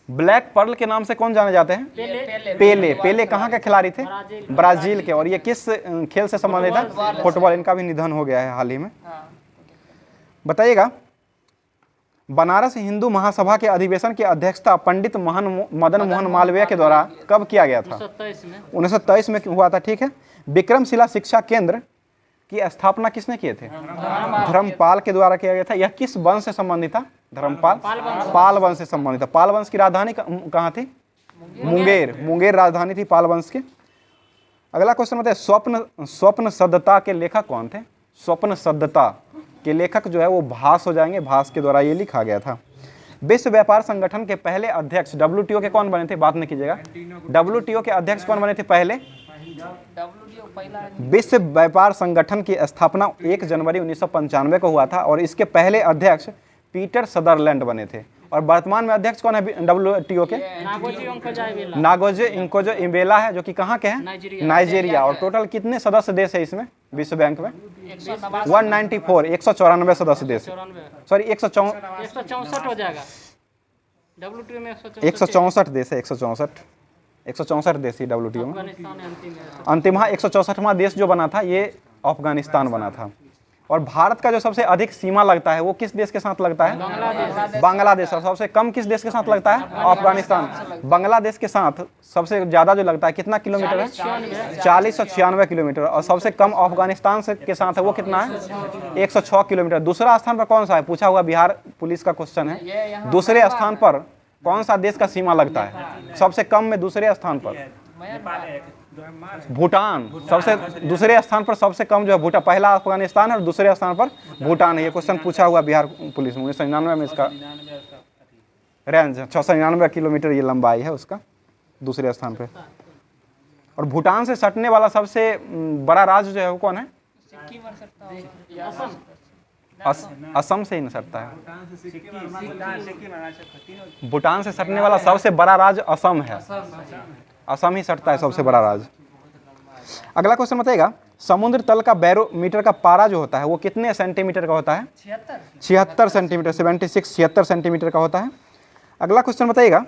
ब्लैक पर्ल के नाम से कौन जाने जाते हैं? पेले कहाँ के खिलाड़ी थे? ब्राजील के। और ये किस खेल से संबंधित है? फुटबॉल। इनका भी निधन हो गया है हाल ही में। बताइएगा, बनारस हिंदू महासभा के अधिवेशन की अध्यक्षता पंडित मदन मोहन मालवीय के द्वारा कब किया गया था? 1923 में हुआ था, ठीक है। विक्रमशिला शिक्षा केंद्र की स्थापना किसने किए थे? धर्मपाल के द्वारा किया गया था। यह किस वंश से संबंधित था? धर्मपाल। पाल वंश से संबंधित था। पाल वंश की राजधानी कहाँ थी? मुंगेर राजधानी थी पाल वंश की। अगला क्वेश्चन बताइए, स्वप्न सद्धता के लेखक कौन थे? स्वप्न सद्धता के लेखक जो है वो भास हो जाएंगे। भास के द्वारा ये लिखा गया था। विश्व व्यापार संगठन के पहले अध्यक्ष WTO के कौन बने थे? बात नहीं कीजिएगा। WTO के अध्यक्ष कौन बने थे पहले? विश्व व्यापार संगठन की स्थापना 1 जनवरी 1995 को हुआ था। और इसके पहले अध्यक्ष पीटर सदरलैंड बने थे। और वर्तमान में अध्यक्ष कौन है WTO के? नागोजे इंकोजो इबेला है, जो कि कहाँ के हैं? नाइजीरिया। और टोटल कितने सदस्य देश है इसमें विश्व बैंक में? 194, 194 सदस्य देश। सॉरी 164 हो जाएगा। WTO में 164 देश है। 164 देश ही WTO में। अंतिम 164वां देश जो बना था ये अफगानिस्तान बना था। और भारत का जो सबसे अधिक सीमा लगता है वो किस देश के साथ लगता है? बांग्लादेश। और सबसे कम किस देश के साथ लगता है? अफगानिस्तान। बांग्लादेश के साथ सबसे ज्यादा जो लगता है कितना किलोमीटर है? 4096 किलोमीटर। और सबसे कम अफगानिस्तान के साथ है वो कितना है? 106 किलोमीटर। दूसरा स्थान पर कौन सा है? पूछा हुआ बिहार पुलिस का क्वेश्चन है। दूसरे स्थान पर कौन सा देश का सीमा लगता है? सबसे कम में दूसरे स्थान पर भूटान। सबसे दूसरे स्थान पर सबसे कम जो है भूटान। पहला अफगानिस्तान है और दूसरे स्थान पर भूटान है। ये क्वेश्चन पूछा हुआ बिहार पुलिस में। 1999 में इसका रेंज 699 किलोमीटर ये लंबाई है उसका दूसरे स्थान पे। और भूटान से सटने वाला सबसे बड़ा राज्य जो है वो कौन है? असम से ही न सटता है। भूटान से सटने वाला सबसे बड़ा राज्य असम है। असम ही सटता है सबसे बड़ा राज्य। अगला क्वेश्चन बताइएगा, समुद्र तल का बैरोमीटर का पारा जो होता है वो कितने सेंटीमीटर का होता है? 76 सेंटीमीटर। 76 सेंटीमीटर का होता है। अगला क्वेश्चन बताइएगा,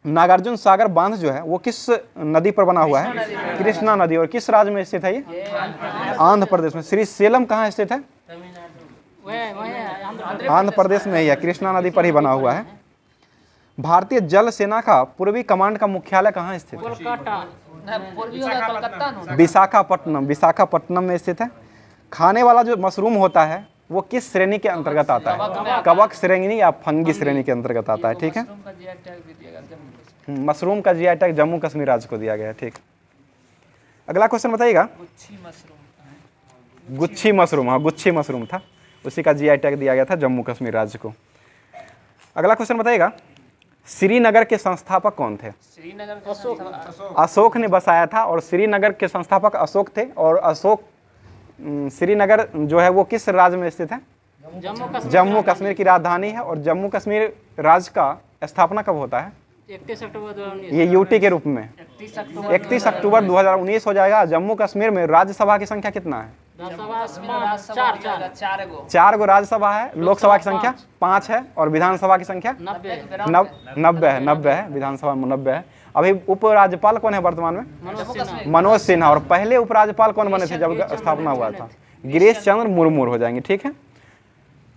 नागार्जुन सागर बांध जो है वो किस नदी पर बना हुआ है? कृष्णा नदी। और किस राज्य में स्थित है ये? आंध्र प्रदेश में। श्री सेलम कहाँ स्थित है? आंध्र प्रदेश में ही है। कृष्णा नदी पर ही बना हुआ है। भारतीय जल सेना का पूर्वी कमांड का मुख्यालय कहाँ स्थित है? विशाखापट्टनम में स्थित है। खाने वाला जो मशरूम होता है वो किस श्रेणी के अंतर्गत आता है? कवक श्रेणी या फंगी श्रेणी के अंतर्गत आता है, ठीक है। मशरूम का जीआई टैग जम्मू कश्मीर राज्य को दिया गया है, ठीक। अगला क्वेश्चन बताइएगा, गुच्छी मशरूम, हाँ गुच्छी मशरूम था, उसी का जीआई टैग दिया गया था जम्मू कश्मीर राज्य को। अगला क्वेश्चन बताइएगा, श्रीनगर के संस्थापक कौन थे? श्रीनगर का अशोक अशोक ने बसाया था और श्रीनगर के संस्थापक अशोक थे। और अशोक श्रीनगर जो है वो किस राज्य में स्थित है? जम्मू कश्मीर की राजधानी है। और जम्मू कश्मीर राज्य का स्थापना कब होता है? 31 अक्टूबर 2019। ये यूटी के रूप में 31 अक्टूबर 2019 हो जाएगा। जम्मू कश्मीर में राज्यसभा की संख्या कितना है? चार गो राज्यसभा है, लोकसभा की संख्या 5 है और विधानसभा की संख्या 90 है। विधानसभा में 90 है। अभी उपराज्यपाल कौन है वर्तमान में? मनोज सिन्हा। और पहले उपराज्यपाल कौन बने थे जब स्थापना हुआ था? गिरीश चंद्र मुर्मू हो जाएंगे। ठीक है,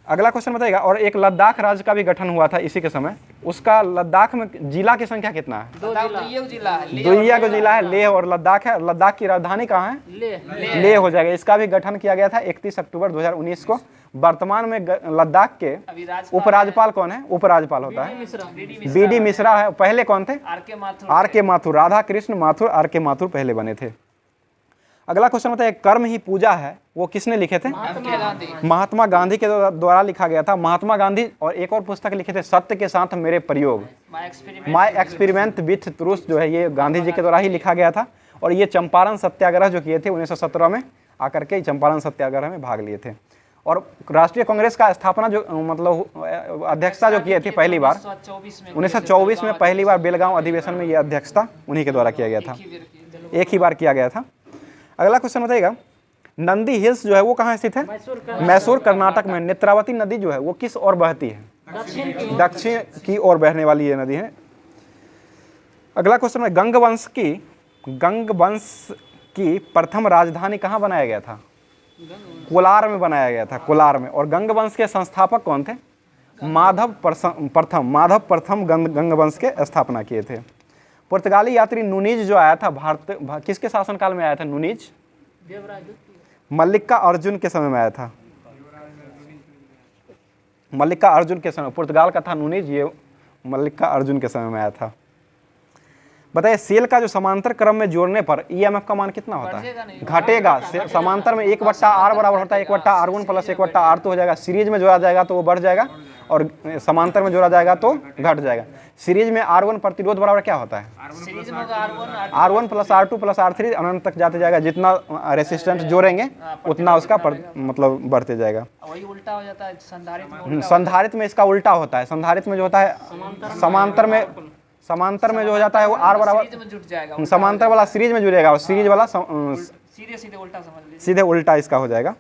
अगला क्वेश्चन बताइएगा, और एक लद्दाख राज्य का भी गठन हुआ था इसी के समय, उसका लद्दाख में जिला की संख्या कितना है? 2 जिला है, लेह और लद्दाख है। लद्दाख की राजधानी कहाँ है? लेह हो जाएगा। इसका भी गठन किया गया था 31 अक्टूबर 2019 को। वर्तमान में लद्दाख के उपराज्यपाल कौन है? उपराज्यपाल होता है BD मिश्रा है। पहले कौन थे? RK माथुर। राधा कृष्ण माथुर, RK माथुर पहले बने थे। अगला क्वेश्चन बताइए, कर्म ही पूजा है वो किसने लिखे थे? महात्मा गांधी के द्वारा लिखा गया था। महात्मा गांधी और एक और पुस्तक लिखे थे, सत्य के साथ मेरे प्रयोग, माय एक्सपेरिमेंट विथ ट्रूथ, जो है ये गांधी जी के द्वारा ही लिखा गया था। और ये चंपारण सत्याग्रह जो किए थे 1917 में आकर के चंपारण सत्याग्रह में भाग लिए थे। और राष्ट्रीय कांग्रेस का स्थापना जो मतलब अध्यक्षता जो किए थे पहली बार 1924 में पहली बार बेलगांव अधिवेशन में ये अध्यक्षता उन्हीं के द्वारा किया गया था, एक ही बार किया गया था। अगला क्वेश्चन बताइएगा, नंदी हिल्स जो है वो कहाँ स्थित है? मैसूर कर्नाटक में। नेत्रावती नदी जो है वो किस ओर बहती है? दक्षिण की ओर बहने वाली ये नदी है। अगला क्वेश्चन है, गंगवंश की प्रथम राजधानी कहाँ बनाया गया था? कोलार में बनाया गया था, कोलार में। और गंगवंश के संस्थापक कौन थे? माधव प्रथम गंगवंश के स्थापना किए थे। पुर्तगाली यात्री नुनीज जो आया था भारत, किसके शासनकाल में आया था नुनीज? मल्लिका अर्जुन के समय में आया था। मल्लिका अर्जुन के समय, पुर्तगाल का था नुनीज, ये मल्लिका अर्जुन के समय में आया था। बताइए, सेल का जो समांतर क्रम में जोड़ने पर EMF का मान कितना होता है? घटेगा। समांतर में 1/r बराबर होता है 1/r1 + 1/r2 हो जाएगा। सीरीज में जोड़ा जाएगा तो वो बढ़ जाएगा और समांतर में जोड़ा जाएगा तो घट जाएगा। सीरीज में R1 प्रतिरोध बराबर क्या होता है? R1 + R2 + R3 अनंत तक जाते जाएगा। जितना रेसिस्टेंस जोड़ेंगे उतना उसका मतलब बढ़ते जाएगा। वही उल्टा हो जाता है संधारित्र में इसका उल्टा होता है। संधारित्र में जो होता है समांतर में जो हो जाता है वो R बराबर जुट जाएगा। समांतर वाला सीरीज में जुड़ेगा और सीरीज वाला सीधे उल्टा समझ लीजिए, सीधे उल्टा इसका हो जाएगा।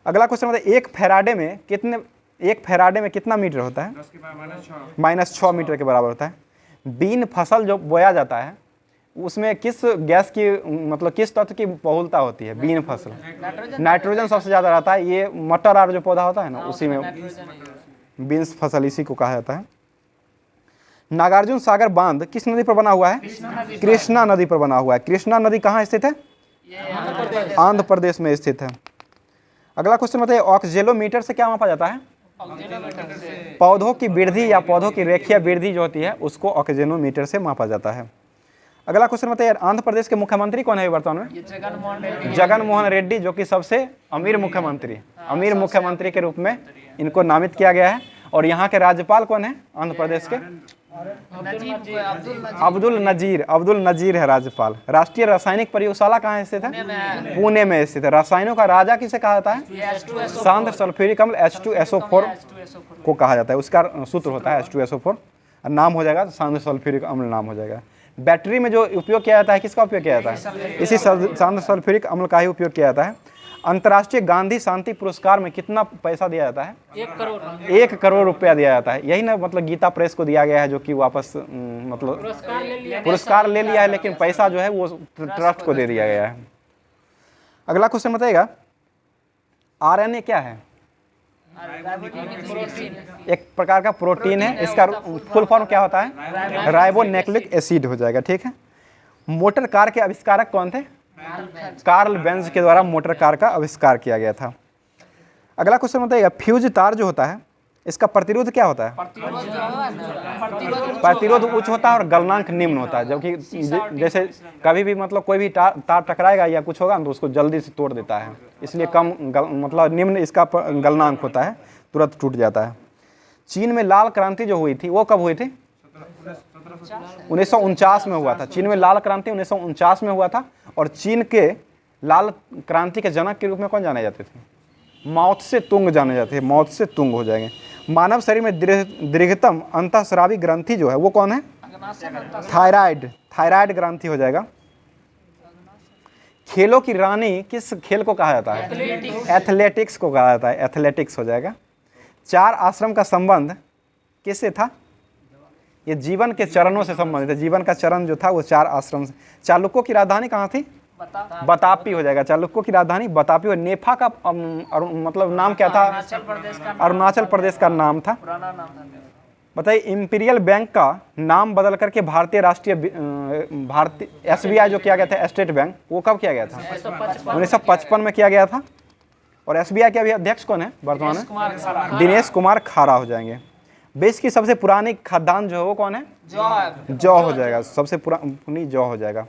अगला क्वेश्चन होता है, एक फैराडे में कितना मीटर होता है? -6 मीटर के बराबर होता है। बीन फसल जो बोया जाता है उसमें किस गैस की मतलब किस तत्व की बहुलता होती है? बीन फसल नाइट्रोजन सबसे ज़्यादा रहता है। ये मटर और जो पौधा होता है ना उसी में बीन्स फसल इसी को कहा जाता है। नागार्जुन सागर बांध किस नदी पर बना हुआ है? कृष्णा नदी पर बना हुआ है। कृष्णा नदी कहाँ स्थित है? आंध्र प्रदेश में स्थित है। अगला क्वेश्चन बताइए, ऑक्जेलोमीटर से क्या मापा जाता है? पौधों की वृद्धि या पौधों की रेखीय वृद्धि जो होती है उसको ऑक्जेलोमीटर से मापा जाता है। अगला क्वेश्चन बताइए, आंध्र प्रदेश के मुख्यमंत्री कौन है वर्तमान में? जगन मोहन रेड्डी, जो कि सबसे अमीर मुख्यमंत्री के रूप में इनको नामित किया गया है। और यहाँ के राज्यपाल कौन है आंध्र प्रदेश के? अब्दुल नजीर है राज्यपाल। राष्ट्रीय रासायनिक प्रयोगशाला कहाँ स्थित है? पुणे में स्थित है। रसायनों का राजा किसे कहा जाता है? सांद्र सल्फ्यूरिक अम्ल H2SO4 को कहा जाता है। उसका सूत्र होता है H2SO4, नाम हो जाएगा सांद्र सल्फ्यूरिक अम्ल नाम हो जाएगा। बैटरी में जो उपयोग किया जाता है किसका उपयोग किया जाता है? इसी सांद्र सल्फ्यूरिक अम्ल का ही उपयोग किया जाता है। अंतर्राष्ट्रीय गांधी शांति पुरस्कार में कितना पैसा दिया जाता है? 1 करोड़ रुपया दिया जाता है। यही ना मतलब गीता प्रेस को दिया गया है, जो कि वापस मतलब पुरस्कार ले लिया है लेकिन पैसा जो है वो ट्रस्ट को दे दिया गया है। अगला क्वेश्चन बताइएगा, RNA क्या है? एक प्रकार का प्रोटीन है। इसका फुल फॉर्म क्या होता है? राइबोन्यूक्लिक एसिड हो जाएगा। ठीक है। मोटर कार के आविष्कारक कौन थे? कार्ल बेंज के द्वारा मोटर कार का आविष्कार किया गया था। अगला क्वेश्चन बताइएगा, फ्यूज तार जो होता है इसका प्रतिरोध क्या होता है? प्रतिरोध उच्च होता है और गलनांक निम्न होता है। जबकि जैसे कभी भी मतलब कोई भी तार टकराएगा या कुछ होगा तो उसको जल्दी से तोड़ देता है, इसलिए कम मतलब निम्न इसका गलनांक होता है, तुरंत टूट जाता है। चीन में लाल क्रांति जो हुई थी वो कब हुई थी? 1949 में हुआ था। चीन में लाल क्रांति 1949 में हुआ था। और चीन के लाल क्रांति के जनक के रूप में कौन जाने जाते थे? माओ त्से तुंग जाने जाते हैं। माओ त्से तुंग हो जाएंगे। मानव शरीर में दीर्घतम अंतःस्रावी ग्रंथि जो है वो कौन है? थायराइड। थायराइड ग्रंथि हो जाएगा। खेलों की रानी किस खेल को कहा जाता है? एथलेटिक्स को कहा जाता है। एथलेटिक्स हो जाएगा। चार आश्रम का संबंध किससे था? ये जीवन के चरणों से संबंधित है। जीवन का चरण जो था वो चार आश्रम से। चालुक्यों की राजधानी कहाँ थी? बतापी हो जाएगा। चालुक्यों की राजधानी बतापी। और नेफा का मतलब नाम क्या था? अरुणाचल प्रदेश का नाम था। बताइए, इंपीरियल बैंक का नाम बदल करके भारतीय SBI जो किया गया था, स्टेट बैंक, वो कब किया गया था? 1955 में किया गया था। और SBI के अभी अध्यक्ष कौन है वर्तमान में? दिनेश कुमार खारा हो जाएंगे। विश्व की सबसे पुरानी खाद्यान्न जो है वो कौन है? जौ हो जाएगा। सबसे पुरानी जौ हो जाएगा।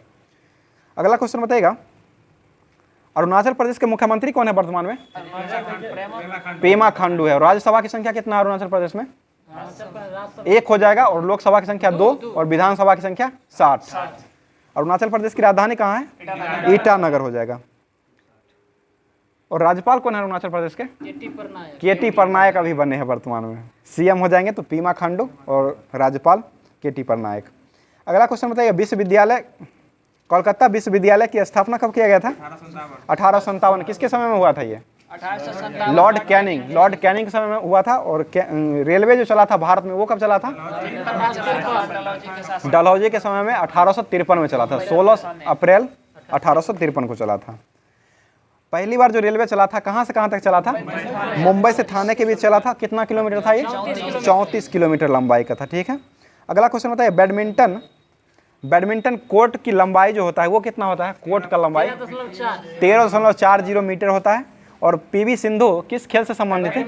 अगला क्वेश्चन बताइएगा, अरुणाचल प्रदेश के मुख्यमंत्री कौन है वर्तमान में? पेमा खांडू है। और राज्यसभा की संख्या कितना है अरुणाचल प्रदेश में? 1 हो जाएगा। और लोकसभा की संख्या 2 और विधानसभा की संख्या 60। अरुणाचल प्रदेश की राजधानी कहाँ है? ईटानगर हो जाएगा। और राज्यपाल कौन है अरुणाचल प्रदेश के? केटी परनायक अभी बने हैं वर्तमान में। CM हो जाएंगे तो पेमा खांडू और राज्यपाल केटी परनायक। अगला क्वेश्चन बताइए, विश्वविद्यालय कोलकाता विश्वविद्यालय की स्थापना कब किया गया था? 1857। किसके समय में हुआ था ये? Lord Canning. लॉर्ड कैनिंग के समय में हुआ था। और रेलवे जो चला था भारत में वो कब चला था? डलहौजी के समय में 1853 में चला था। 16 अप्रैल 1853 को चला था। पहली बार जो रेलवे चला था कहाँ से कहाँ तक चला था? मुंबई से थाने के बीच चला था। कितना किलोमीटर था ये? 34 किलोमीटर लंबाई का था। ठीक है। अगला क्वेश्चन बताइए, बैडमिंटन कोर्ट की लंबाई जो होता है वो कितना होता है? कोर्ट का लंबाई 13.40 मीटर होता है। और PV सिंधु किस खेल से संबंधित थी?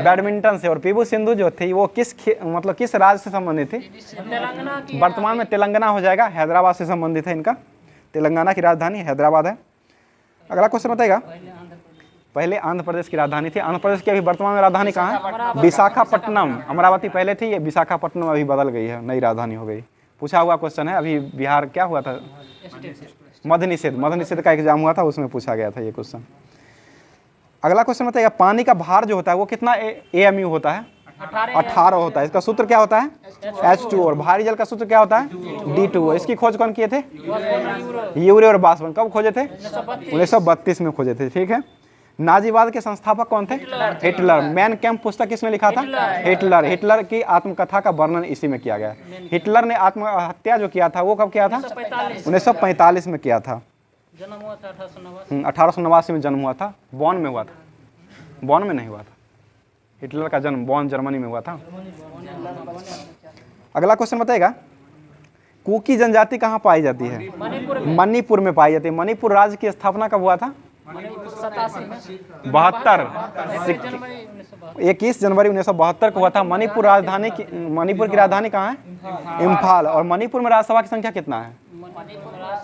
बैडमिंटन से। और PV सिंधु जो थी वो किस राज्य से संबंधित थी? वर्तमान में तेलंगाना हो जाएगा। हैदराबाद से संबंधित है इनका। तेलंगाना की राजधानी हैदराबाद है। अगला क्वेश्चन बताएगा, पहले आंध्र प्रदेश की राजधानी थी। आंध्र प्रदेश की अभी वर्तमान में राजधानी कहाँ है? विशाखापट्टनम। अमरावती पहले थी, ये विशाखापट्टनम अभी बदल गई है, नई राजधानी हो गई। पूछा हुआ क्वेश्चन है। अभी बिहार क्या हुआ था? मद्य निषेध का एग्जाम हुआ था, उसमें पूछा गया था ये क्वेश्चन। अगला क्वेश्चन बताइएगा, पानी का भार जो होता है वो कितना AMU होता है? 18 होता है। इसका सूत्र क्या होता है? H2O। और भारी जल का सूत्र क्या होता है? D2O। इसकी खोज कौन किए थे? यूरे और बासवन। कब खोजे थे? 1932 में खोजे थे। ठीक है। नाजीवाद के संस्थापक कौन थे? हिटलर। मैन कैंप पुस्तक किसने लिखा था? हिटलर। हिटलर की आत्मकथा का वर्णन इसी में किया गया। हिटलर ने आत्महत्या जो किया था वो कब किया था? 1945 में किया था। जन्म हुआ था 1889 में जन्म हुआ था। बॉन में हुआ था। बॉन में नहीं हुआ था। हिटलर का जन्म बॉन जर्मनी में हुआ था। अगला क्वेश्चन बताएगा, कुकी जनजाति कहाँ पाई जाती है? मणिपुर में पाई जाती है। मणिपुर राज्य की स्थापना कब हुआ था? 72। 21 जनवरी 1972 को हुआ था। मणिपुर की राजधानी कहाँ है? इम्फाल। और मणिपुर में राज्यसभा की संख्या कितना है?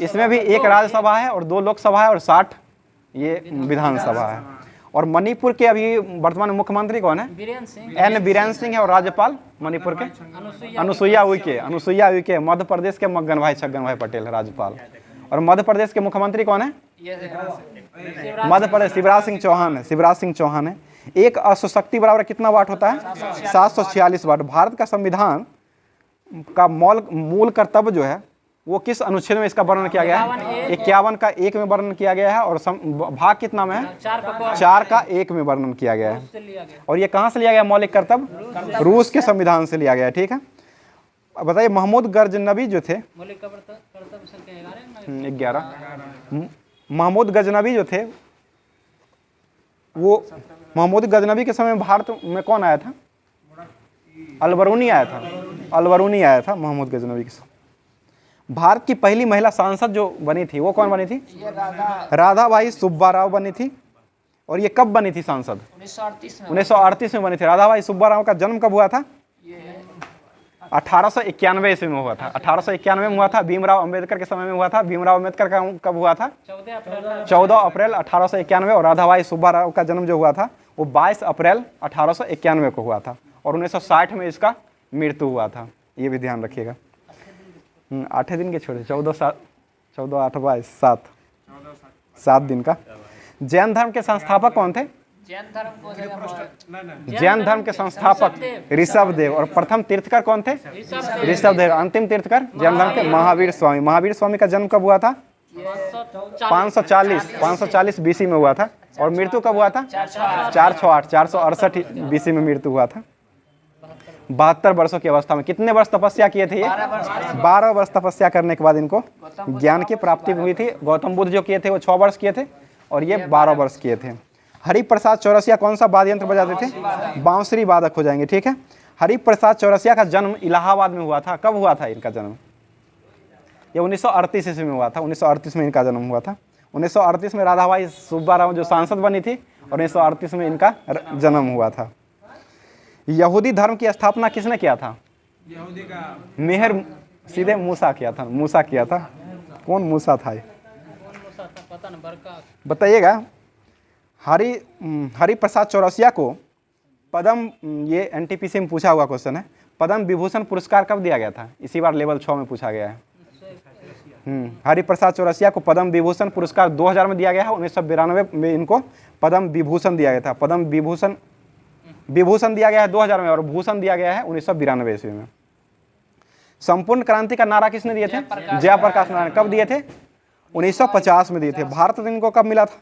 इसमें भी 1 राज्यसभा है और 2 लोकसभा है और 60 ये विधानसभा है। और मणिपुर के अभी वर्तमान मुख्यमंत्री कौन है? N बीरेन सिंह है। और राज्यपाल मणिपुर के अनुसुईया उइके। मध्य प्रदेश के मगन भाई छगन भाई पटेल है राज्यपाल। और मध्य प्रदेश के मुख्यमंत्री कौन है? मध्य प्रदेश शिवराज सिंह चौहान है। एक अश्वशक्ति बराबर कितना वाट होता है? 746 वाट। भारत का संविधान का मूल कर्तव्य जो है वो किस अनुच्छेद में इसका वर्णन किया गया है? 51 का 1 में वर्णन किया गया है। और भाग कितना में है? 4 का 1 में वर्णन किया गया है। और ये कहाँ से लिया गया मौलिक कर्तव्य? रूस के संविधान से लिया गया है। ठीक है। अब बताइए, महमूद गजनबी जो थे 11। महमूद गजनबी जो थे वो महमूद गजनबी के समय में भारत में कौन आया था? अलबरूनी आया था। महमूद गजनबी के समय भारत की पहली महिला सांसद जो बनी थी वो कौन बनी थी? राधाबाई सुब्बाराव बनी थी। और ये कब बनी थी सांसद? 1938 में बनी थी। राधाबाई सुब्बाराव का जन्म कब हुआ था? 1891 ईस्वी में हुआ था। 1891 में हुआ था। भीमराव अंबेडकर के समय में हुआ था। भीमराव अंबेडकर का कब हुआ था? 14 अप्रैल 1891। और राधाबाई सुब्बाराव का जन्म जो हुआ था वो 22 अप्रैल 1891 को हुआ था। और 1960 में इसका मृत्यु हुआ था। ये भी ध्यान रखिएगा। 8 दिन के छोड़े 14 8 22 7 दिन का। जैन धर्म के संस्थापक कौन थे? जैन धर्म को जैन धर्म के संस्थापक ऋषभ देव। और प्रथम तीर्थकर कौन थे? ऋषभ देव। अंतिम तीर्थकर जैन धर्म के महावीर स्वामी। महावीर स्वामी का जन्म कब हुआ था? 540 बीसी में हुआ था। और मृत्यु कब हुआ था? 468 बीसी में मृत्यु हुआ था। 72 वर्षों की अवस्था में। कितने वर्ष तपस्या किए थे ये? 12 वर्ष तपस्या करने के बाद इनको ज्ञान की प्राप्ति हुई थी। गौतम बुद्ध जो किए थे वो 6 वर्ष किए थे और ये 12 वर्ष किए थे। हरिप्रसाद चौरसिया कौन सा वाद्य यंत्र बजाते थे? बांसुरी वादक हो जाएंगे, ठीक है। हरिप्रसाद चौरसिया का जन्म इलाहाबाद में हुआ था। कब हुआ था इनका जन्म? ये 1938 ईस्वी में हुआ था। 1938 में इनका जन्म हुआ था। 1938 में राधाबाई सुब्बाराव जो सांसद बनी थी और 1938 में इनका जन्म हुआ था। यहूदी धर्म की स्थापना किसने किया था? यहूदी का मेहर सीधे मूसा किया था। मूसा किया था। कौन मूसा था ये? पता नहीं, बरका बताइएगा। हरिप्रसाद चौरसिया को पद्म, ये एनटीपीसी में पूछा हुआ क्वेश्चन है, पद्म विभूषण पुरस्कार कब दिया गया था? इसी बार लेवल 6 में पूछा गया है। हरिप्रसाद चौरसिया को पद्म विभूषण पुरस्कार 2000 में दिया गया है। 1992 में इनको पद्म विभूषण दिया गया था। पद्म विभूषण दिया गया है 2000 में और भूषण दिया गया है 1992 ईस्वी में। संपूर्ण क्रांति का नारा किसने दिए थे? जयप्रकाश नारायण। कब दिए थे? 1950 में दिए थे। भारत रत्न इनको कब मिला था?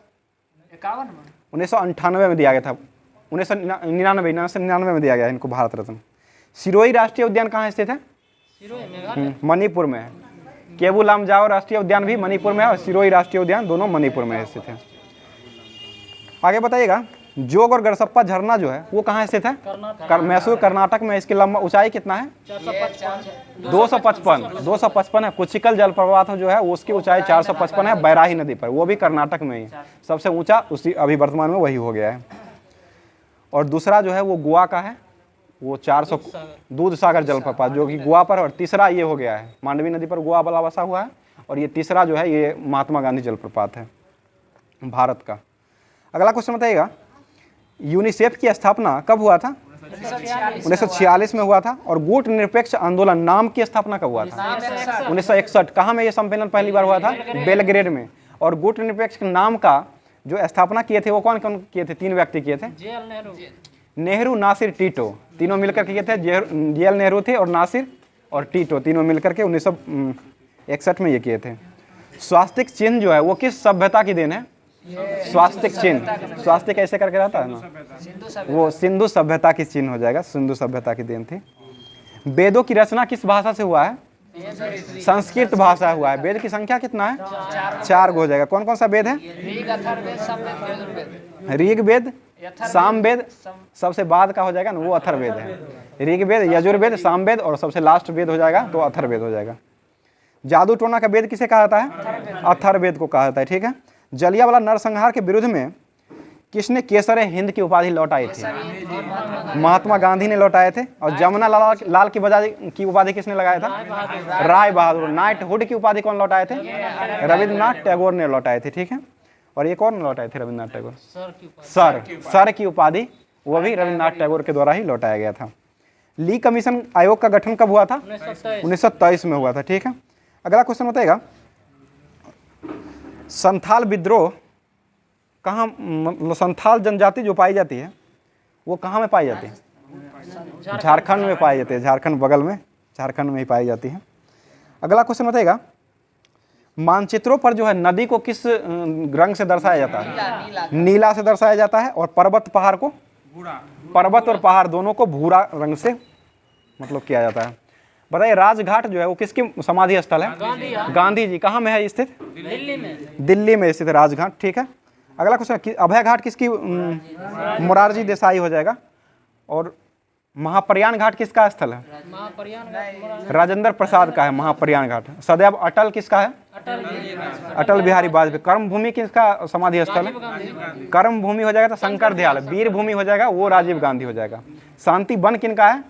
51 में 1998 में दिया गया था। 1999 में दिया गया इनको भारत रत्न। सिरोही राष्ट्रीय उद्यान कहाँ स्थित है? सिरोही मेघालय मणिपुर में है। केबू लामजाओ राष्ट्रीय उद्यान भी मणिपुर में है और सिरोही राष्ट्रीय उद्यान दोनों मणिपुर में स्थित है। आगे बताइएगा। जोग और गरसप्पा झरना जो है वो कहाँ स्थित है? मैसूर कर्नाटक में। इसकी लंबा ऊंचाई कितना है? 255 है। कुचिकल जलप्रपात जो है उसकी ऊंचाई 455 है, बैराही नदी पर। वो भी कर्नाटक में ही सबसे ऊंचा उसी अभी वर्तमान में वही हो गया है। और दूसरा जो है वो गोवा का है, वो 400 दूध सागर जलप्रपात जो कि गोवा पर। और तीसरा ये हो गया है मांडवी नदी पर गोवा वाला बसा हुआ है। और ये तीसरा जो है ये महात्मा गांधी जलप्रपात है भारत का। अगला क्वेश्चन बताइएगा। यूनिसेफ की स्थापना कब हुआ था? 1946 में हुआ था। और गुट निरपेक्ष आंदोलन नाम की स्थापना कब हुआ था? 1961। कहाँ में ये सम्मेलन पहली बार हुआ था? बेलग्रेड में। और गुट निरपेक्ष नाम का जो स्थापना किए थे वो कौन कौन किए थे? 3 व्यक्ति किए थे। नेहरू, नासिर, टीटो, तीनों मिलकर किए थे। जेएल नेहरू थे और नासिर और टीटो तीनों मिलकर के 1961 में ये किए थे। स्वास्तिक चिन्ह जो है वो किस सभ्यता की देन है? स्वास्तिक चिन्ह। स्वास्तिक कैसे करके रहता है ना, वो सिंधु सभ्यता की चिन्ह हो जाएगा। सिंधु सभ्यता की देन थी। वेदों की रचना किस भाषा से हुआ है? संस्कृत भाषा हुआ है। वेद की संख्या कितना है? 4 हो जाएगा। कौन कौन सा वेद है? ऋग्वेद, सामवेद, सबसे बाद का हो जाएगा ना वो अथर्ववेद है। ऋग्वेद, यजुर्वेद, सामवेद और सबसे लास्ट वेद हो जाएगा तो अथर्ववेद हो जाएगा। जादू टोना का वेद किसे कहा जाता है? अथर्ववेद को कहा जाता है, ठीक है। जलियांवाला नरसंहार के विरुद्ध में किसने केसर हिंद की उपाधि लौटाई थी? महात्मा गांधी ने लौटाए थे। और जमुना लाल की उपाधि किसने लगाया था? राय बहादुर। नाइटहुड की उपाधि कौन लौटाए थे? रविंद्रनाथ टैगोर ने लौटाए थे, ठीक है। और ये कौन लौटाए थे? रविंद्रनाथ टैगोर। सर की उपाधि वो भी रविंद्रनाथ टैगोर के द्वारा ही लौटाया गया था। ली कमीशन आयोग का गठन कब हुआ था? 1923 में हुआ था, ठीक है। अगला क्वेश्चन बताएगा। संथाल विद्रोह कहाँ, मतलब संथाल जनजाति जो पाई जाती है वो कहाँ में पाई जाती है? झारखंड में पाई जाती है। झारखंड बगल में, झारखंड में ही पाई जाती है। अगला क्वेश्चन बताएगा। मानचित्रों पर जो है नदी को किस रंग से दर्शाया जाता है? नीला से दर्शाया जाता है। और पर्वत पहाड़ को, पर्वत और पहाड़ दोनों को भूरा रंग से मतलब किया जाता है। बताइए राजघाट जो है वो किसकी समाधि स्थल है? गांधी जी। कहाँ में है स्थित? दिल्ली में स्थित है राजघाट, ठीक है। अगला क्वेश्चन। अभय घाट किसकी? मोरारजी देसाई हो जाएगा। और महाप्रयाण घाट किसका स्थल है? राजेंद्र प्रसाद का है महाप्रयाण घाट। सदैव अटल किसका है? अटल बिहारी वाजपेयी। कर्म भूमि किसका समाधि स्थल है? कर्म भूमि हो जाएगा तो शंकर दयाल। वीर भूमि हो जाएगा वो राजीव गांधी हो जाएगा। शांति वन किनका है?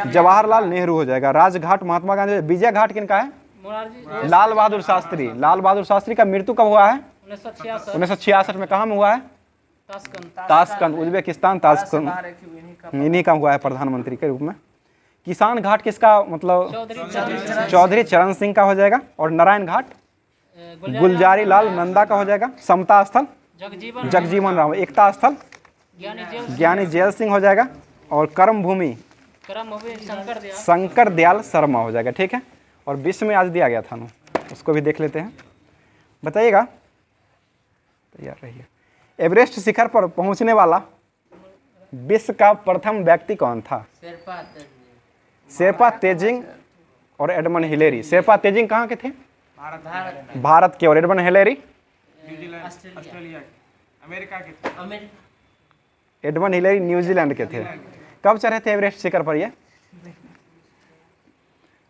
जवाहरलाल नेहरू हो जाएगा। राजघाट महात्मा गांधी। विजय घाट किनका है? लाल बहादुर शास्त्री। लाल बहादुर शास्त्री का मृत्यु कब हुआ है? 1966 में। कहाँ में हुआ है? ताशकंद उज्बेकिस्तान, ताशकंद इन्हीं का हुआ है प्रधानमंत्री के रूप में। किसान घाट किसका मतलब चौधरी चरण सिंह का हो जाएगा। और नारायण घाट गुलजारी लाल नंदा का हो जाएगा। समता स्थल जगजीवन राम। एकता स्थल ज्ञानी जैल सिंह हो जाएगा। और कर्म भूमि शंकर दयाल शर्मा हो जाएगा। ठीक है। और विश्व में आज दिया गया था ना, उसको भी देख लेते हैं। बताइएगा, तैयार रहिए। एवरेस्ट शिखर पर पहुंचने वाला विश्व का प्रथम व्यक्ति कौन था? शेरपा तेजिंग और एडमंड हिलेरी। शेरपा तेजिंग कहाँ के थे? भारत के। और एडमंड हिलेरी अमेरिका के। एडमंड हिलेरी न्यूजीलैंड के थे। कब चढ़े थे एवरेस्ट शिखर पर? ये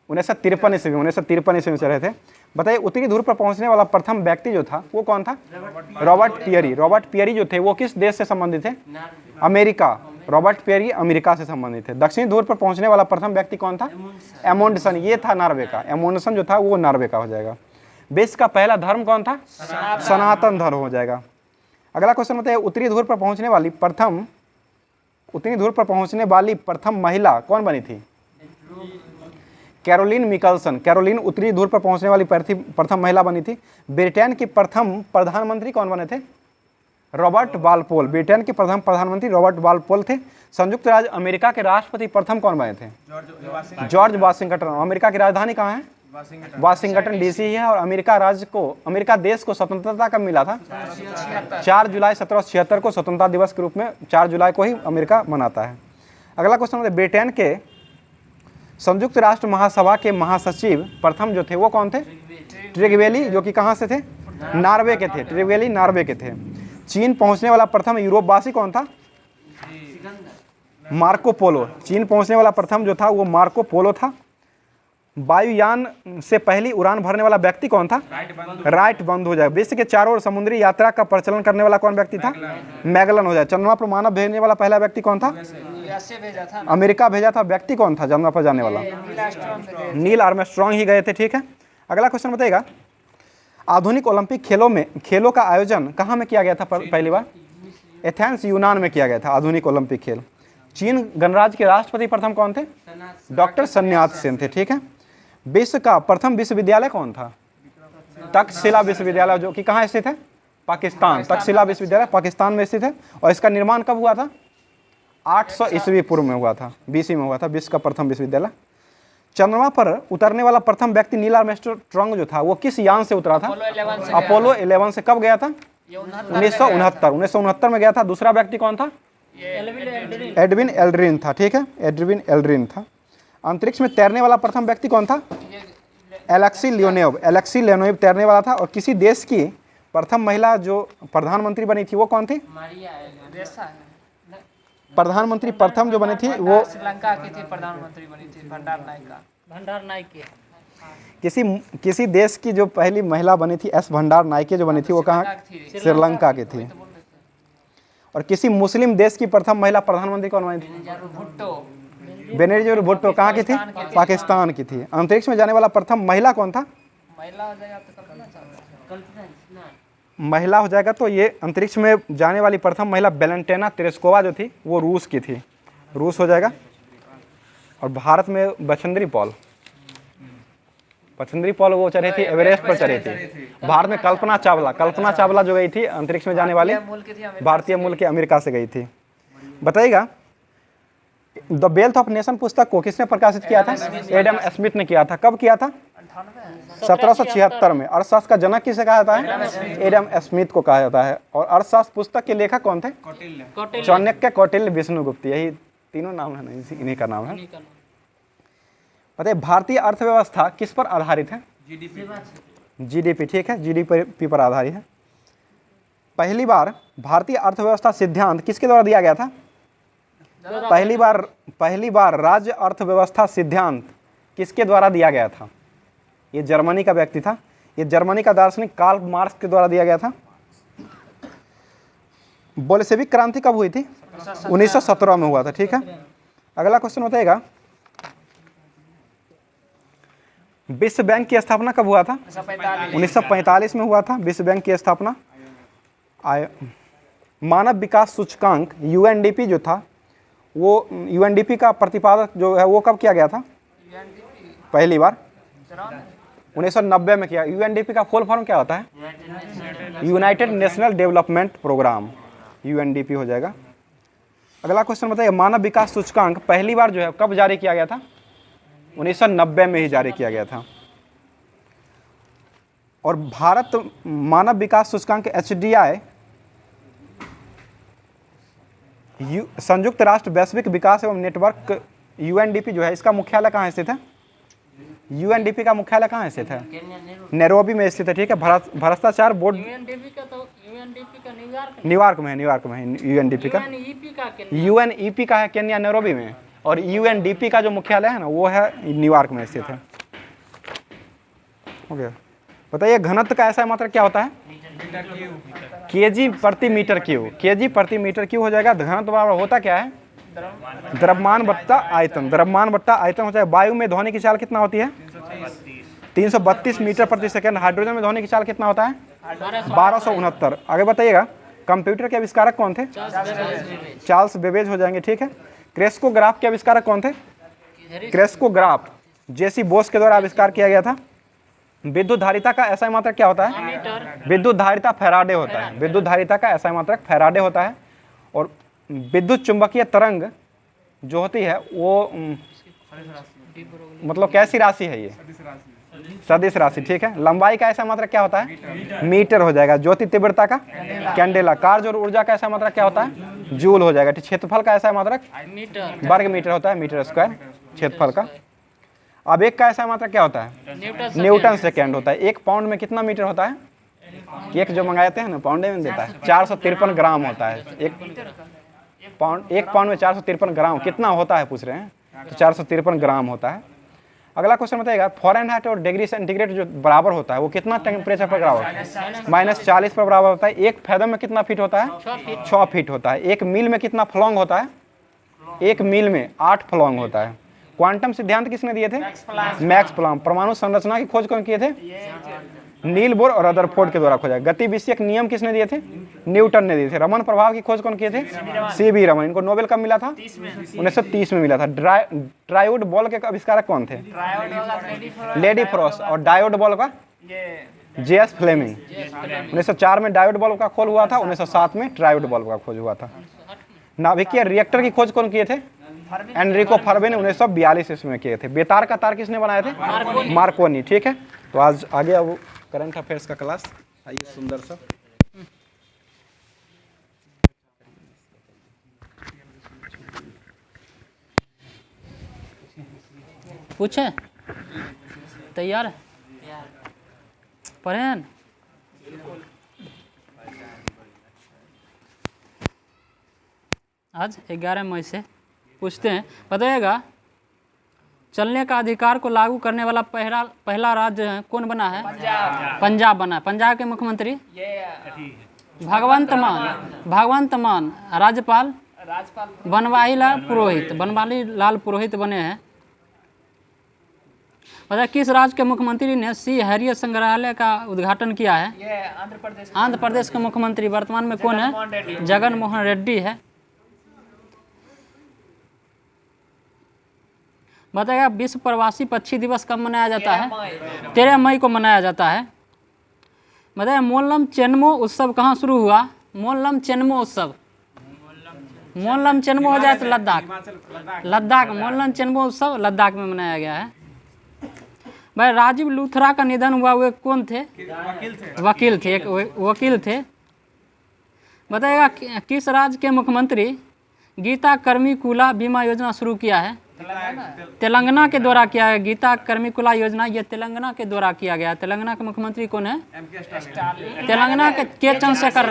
1953 ईस्वी 1953 ईस्वी में चढ़े थे। बताइए उत्तरी ध्रुव पर पहुंचने वाला प्रथम व्यक्ति जो था वो कौन था? Robert Peary. रॉबर्ट पियरी जो थे वो किस देश से संबंधित थे? अमेरिका। रॉबर्ट पियरी अमेरिका से संबंधित थे। दक्षिणी ध्रुव पर पहुंचने वाला प्रथम व्यक्ति कौन था? एमोंडसन। ये था नॉर्वे का। एमोंडसन जो था वो नॉर्वे का हो जाएगा। विश्व का पहला धर्म कौन था? सनातन धर्म हो जाएगा। अगला क्वेश्चन बताइए उत्तरी ध्रुव पर पहुंचने वाली प्रथम महिला कौन बनी थी? कैरोलिन मिकल्सन। कैरोलिन उत्तरी ध्रुव पर पहुंचने वाली प्रथम महिला बनी थी। ब्रिटेन की प्रथम प्रधानमंत्री कौन बने थे? रॉबर्ट बालपोल। ब्रिटेन के प्रथम प्रधानमंत्री रॉबर्ट बालपोल थे। संयुक्त राज्य अमेरिका के राष्ट्रपति प्रथम कौन बने थे? George Washington. अमेरिका की राजधानी कहाँ है? वाशिंगटन डीसी है। और अमेरिका देश को स्वतंत्रता कब मिला था? 4 जुलाई 1776 को स्वतंत्रता दिवस के रूप में 4 जुलाई को ही अमेरिका मनाता है। अगला क्वेश्चन है ब्रिटेन के संयुक्त राष्ट्र महासभा के महासचिव प्रथम जो थे वो कौन थे? ट्रिगवेली, जो कि कहाँ से थे? नॉर्वे के थे। ट्रिगवेली नॉर्वे के थे। चीन पहुंचने वाला प्रथम यूरोपवासी कौन था? Marco Polo. चीन पहुंचने वाला प्रथम जो था वो मार्को पोलो था। वायुयान से पहली उड़ान भरने वाला व्यक्ति कौन था? राइट बंद हो जाएगा। विश्व के चारों ओर समुद्री यात्रा का प्रचलन करने वाला कौन व्यक्ति था? मैगलन हो जाए। चंद्रमा पर मानव भेजने वाला पहला व्यक्ति कौन था? अमेरिका भेजा था। व्यक्ति कौन था चंद्रमा पर जाने वाला? नील आर्मस्ट्रॉन्ग ही गए थे। ठीक है। अगला क्वेश्चन बताइएगा आधुनिक ओलंपिक खेलों का आयोजन कहाँ में किया गया था पहली बार? एथेंस यूनान में किया गया था आधुनिक ओलंपिक खेल। चीन गणराज्य के राष्ट्रपति प्रथम कौन थे? डॉक्टर सन्यात सेन थे। ठीक है। विश्व का प्रथम विश्वविद्यालय कौन था? तक्षशिला विश्वविद्यालय, जो कि कहाँ स्थित है? पाकिस्तान। तक्षशिला विश्वविद्यालय पाकिस्तान में स्थित है। और इसका निर्माण कब हुआ था? 800 ईस्वी पूर्व में हुआ था, BC में हुआ था। विश्व का प्रथम विश्वविद्यालय। चंद्रमा पर उतरने वाला प्रथम व्यक्ति नील आर्मस्ट्रॉन्ग जो था वो किस यान से उतरा था? अपोलो 11 से। कब गया था? 1969 में गया था। दूसरा व्यक्ति कौन था? एडविन एल्ड्रिन था। ठीक है। एडविन एल्ड्रिन था। अंतरिक्ष में तैरने वाला प्रथम व्यक्ति कौन था? Alexei Leonov. एलेक्सी लियोनोव तैरने वाला था। और किसी देश की प्रथम महिला जो प्रधानमंत्री बनी थी वो कौन थी? प्रधानमंत्री प्रथम जो बनी थी वो श्रीलंका की थी। प्रधानमंत्री बनी थी भंडार नायके। किसी देश की जो पहली महिला बनी थी एस भंडार नायके जो बनी थी वो कहाँ? श्रीलंका की थी। और किसी मुस्लिम देश की प्रथम महिला प्रधानमंत्री कौन बनी थी? बेनजीर भुट्टो। कहाँ की थी? पाकिस्तान की थी। अंतरिक्ष में जाने वाला प्रथम महिला कौन था? महिला हो जाएगा तो ये अंतरिक्ष में जाने वाली प्रथम महिला वेलेंटिना तेरेस्कोवा जो थी वो रूस की थी। रूस हो जाएगा। और भारत में बछेंद्री पॉल वो चढ़ी थी एवरेस्ट पर चढ़ी थी। भारत में कल्पना चावला जो गई थी अंतरिक्ष में जाने वाली भारतीय मूल के अमेरिका से गई थी। बताइएगा द वेल्थ ऑफ नेशन पुस्तक को किसने प्रकाशित किया था? एडम स्मिथ ने किया था। कब किया था? 1776 में। अर्थशास्त्र का जनक किसे कहा जाता है? एडम स्मिथ को कहा जाता है। और अर्थशास्त्र पुस्तक के लेखक कौन थे? चाणक्य, कौटिल्य, विष्णुगुप्त। यही तीनों नाम है ना, इन्हीं का नाम है। बताइए भारतीय अर्थव्यवस्था किस पर आधारित है? जीडीपी। ठीक है। जीडीपी पर आधारित है। पहली बार भारतीय अर्थव्यवस्था सिद्धांत किसके द्वारा दिया गया था? पहली बार राज्य अर्थव्यवस्था सिद्धांत किसके द्वारा दिया गया था? ये जर्मनी का व्यक्ति था। ये जर्मनी का दार्शनिक कार्ल मार्क्स के द्वारा दिया गया था। बोल्शेविक क्रांति कब हुई थी? 1917 में हुआ था। ठीक है। अगला क्वेश्चन बताएगा विश्व बैंक की स्थापना कब हुआ था? 1945 में हुआ था विश्व बैंक की स्थापना। मानव विकास सूचकांक यूएनडीपी जो था वो यूएनडीपी का प्रतिपादक जो है वो कब किया गया था? पहली बार 1990 में किया। यूएनडीपी का फुल फॉर्म क्या होता है? United National Development Programme, UNDP हो जाएगा। अगला क्वेश्चन बताइए, मानव विकास सूचकांक पहली बार जो है कब जारी किया गया था? 1990 में ही जारी किया गया था। और भारत मानव विकास सूचकांक HDI संयुक्त राष्ट्र वैश्विक विकास एवं नेटवर्क यूएनडीपी जो है इसका मुख्यालय कहाँ स्थित है? यूएनडीपी का मुख्यालय कहाँ स्थित है? नैरोबी में स्थित है, ठीक है। भ्रष्टाचार बोर्ड यूएनडीपी का न्यूयॉर्क में है, यूएनडीपी का। यूएनईपी का है केन्या नैरोबी में, और यूएनडीपी का जो मुख्यालय है ना वो है न्यूयॉर्क में स्थित है। हो गया। बताइए घनत्व का ऐसा मात्रा क्या होता है? केजी प्रति मीटर क्यूब। केजी प्रति मीटर क्यूब हो जाएगा। घनत्व बराबर होता क्या है? द्रव्यमान बट्टा आयतन। द्रव्यमान बट्टा आयतन हो जाएगा। वायु में ध्वनि की चाल कितना होती है? 332 मीटर प्रति सेकंड। हाइड्रोजन में ध्वनि की चाल कितना होता है? 1269। आगे बताइएगा, कंप्यूटर के आविष्कारक कौन थे? चार्ल्स बेबेज हो जाएंगे, ठीक है। क्रेस्कोग्राफ के आविष्कारक कौन थे? क्रेस्कोग्राफ जेसी बोस के द्वारा आविष्कार किया गया था। विद्युत धारिता का ऐसा मात्रक क्या होता है? विद्युत धारिता फैराडे होता है। विद्युत धारिता का ऐसा मात्रक फैराडे होता है। और विद्युत चुंबकीय तरंग जो होती है वो मतलब कैसी राशि है? ये सदिश राशि, ठीक है। लंबाई का ऐसा मात्रक क्या होता है? मीटर हो जाएगा। ज्योति तीव्रता का कैंडेला। कार्य और ऊर्जा का ऐसा मात्रक क्या होता है? जूल हो जाएगा। क्षेत्रफल का ऐसा मात्रक वर्ग मीटर होता है, मीटर स्क्वायर क्षेत्रफल का। अब एक का ऐसा मात्रक क्या होता है? न्यूटन सेकेंड होता है। एक पाउंड में कितना मीटर होता है? केक जो मंगाते हैं ना पाउंड में देता है, 453 ग्राम होता है। एक पाउंड में 453 ग्राम कितना होता है पूछ रहे हैं, तो 453 ग्राम होता है। अगला क्वेश्चन बताइएगा, फ़ारेनहाइट और डिग्री सेंटीग्रेड जो बराबर होता है वो कितना टेम्परेचर पर बराबर होता है? -40 पर बराबर होता है। एक फैदम में कितना फीट होता है? 6 फीट होता है। एक मील में कितना फ्लॉन्ग होता है? एक मील में 8 फ्लॉन्ग होता है। क्वांटम सिद्धांत किसने दिए थे? Max Planck. परमाणु संरचना की खोज कौन किए थे? नील बोर और रदरफोर्ड के द्वारा खोजा। गति विषयक नियम किसने दिए थे? न्यूटन ने दिए थे। रमन प्रभाव की खोज कौन किए थे? CB रमन। इनको नोबेल कब मिला था? 1930 में मिला था। ट्रायोड बॉल के आविष्कारक कौन थे? Lee de Forest. और डायोड बॉल का? JS Fleming. 1904 में डायोड बल्ब का खोज हुआ था। 1907 में ट्रायोड बल्ब का खोज हुआ था। नाभिकीय रिएक्टर की खोज कौन किए थे? एनरिको फर्मी ने 1942 ईस्वी में किए थे। बेतार का तार किसने बनाए थे? मार्कोनी, ठीक है। तो आज आगे अब करंट अफेयर्स का क्लास। आइए सुंदर सा पूछे, तैयार है? पढ़ें। आज 11 मई से पूछते हैं। बताइएगा, चलने का अधिकार को लागू करने वाला पहला राज्य कौन बना है? पंजाब बना है। पंजाब के मुख्यमंत्री भगवंत मान। राज्यपाल बनवारी लाल पुरोहित बने हैं। बताइए, किस राज्य के मुख्यमंत्री ने सी हैरियट संग्रहालय का उद्घाटन किया है? आंध्र प्रदेश के मुख्यमंत्री वर्तमान में कौन है? जगन मोहन रेड्डी है। बताइएगा, विश्व प्रवासी पक्षी दिवस कब मनाया जाता है? 13 मई को मनाया जाता है। बताइए, मोलम चेन्मो उत्सव कहाँ शुरू हुआ? मोलम चेन्मो उत्सव। मोलम चेन्मो हो जाए तो लद्दाख। मोलम चेन्मो उत्सव लद्दाख में मनाया गया है। भाई, राजीव लूथरा का निधन हुआ, वे कौन थे? वकील थे। एक वकील थे। बताइएगा, किस राज्य के मुख्यमंत्री गीता कर्मीकुला बीमा योजना शुरू किया है? तेलंगाना के द्वारा किया है। गीता कर्मीकुला योजना ये तेलंगाना के द्वारा किया गया। तेलंगाना के मुख्यमंत्री कौन है? तेलंगाना के चंद्रशेखर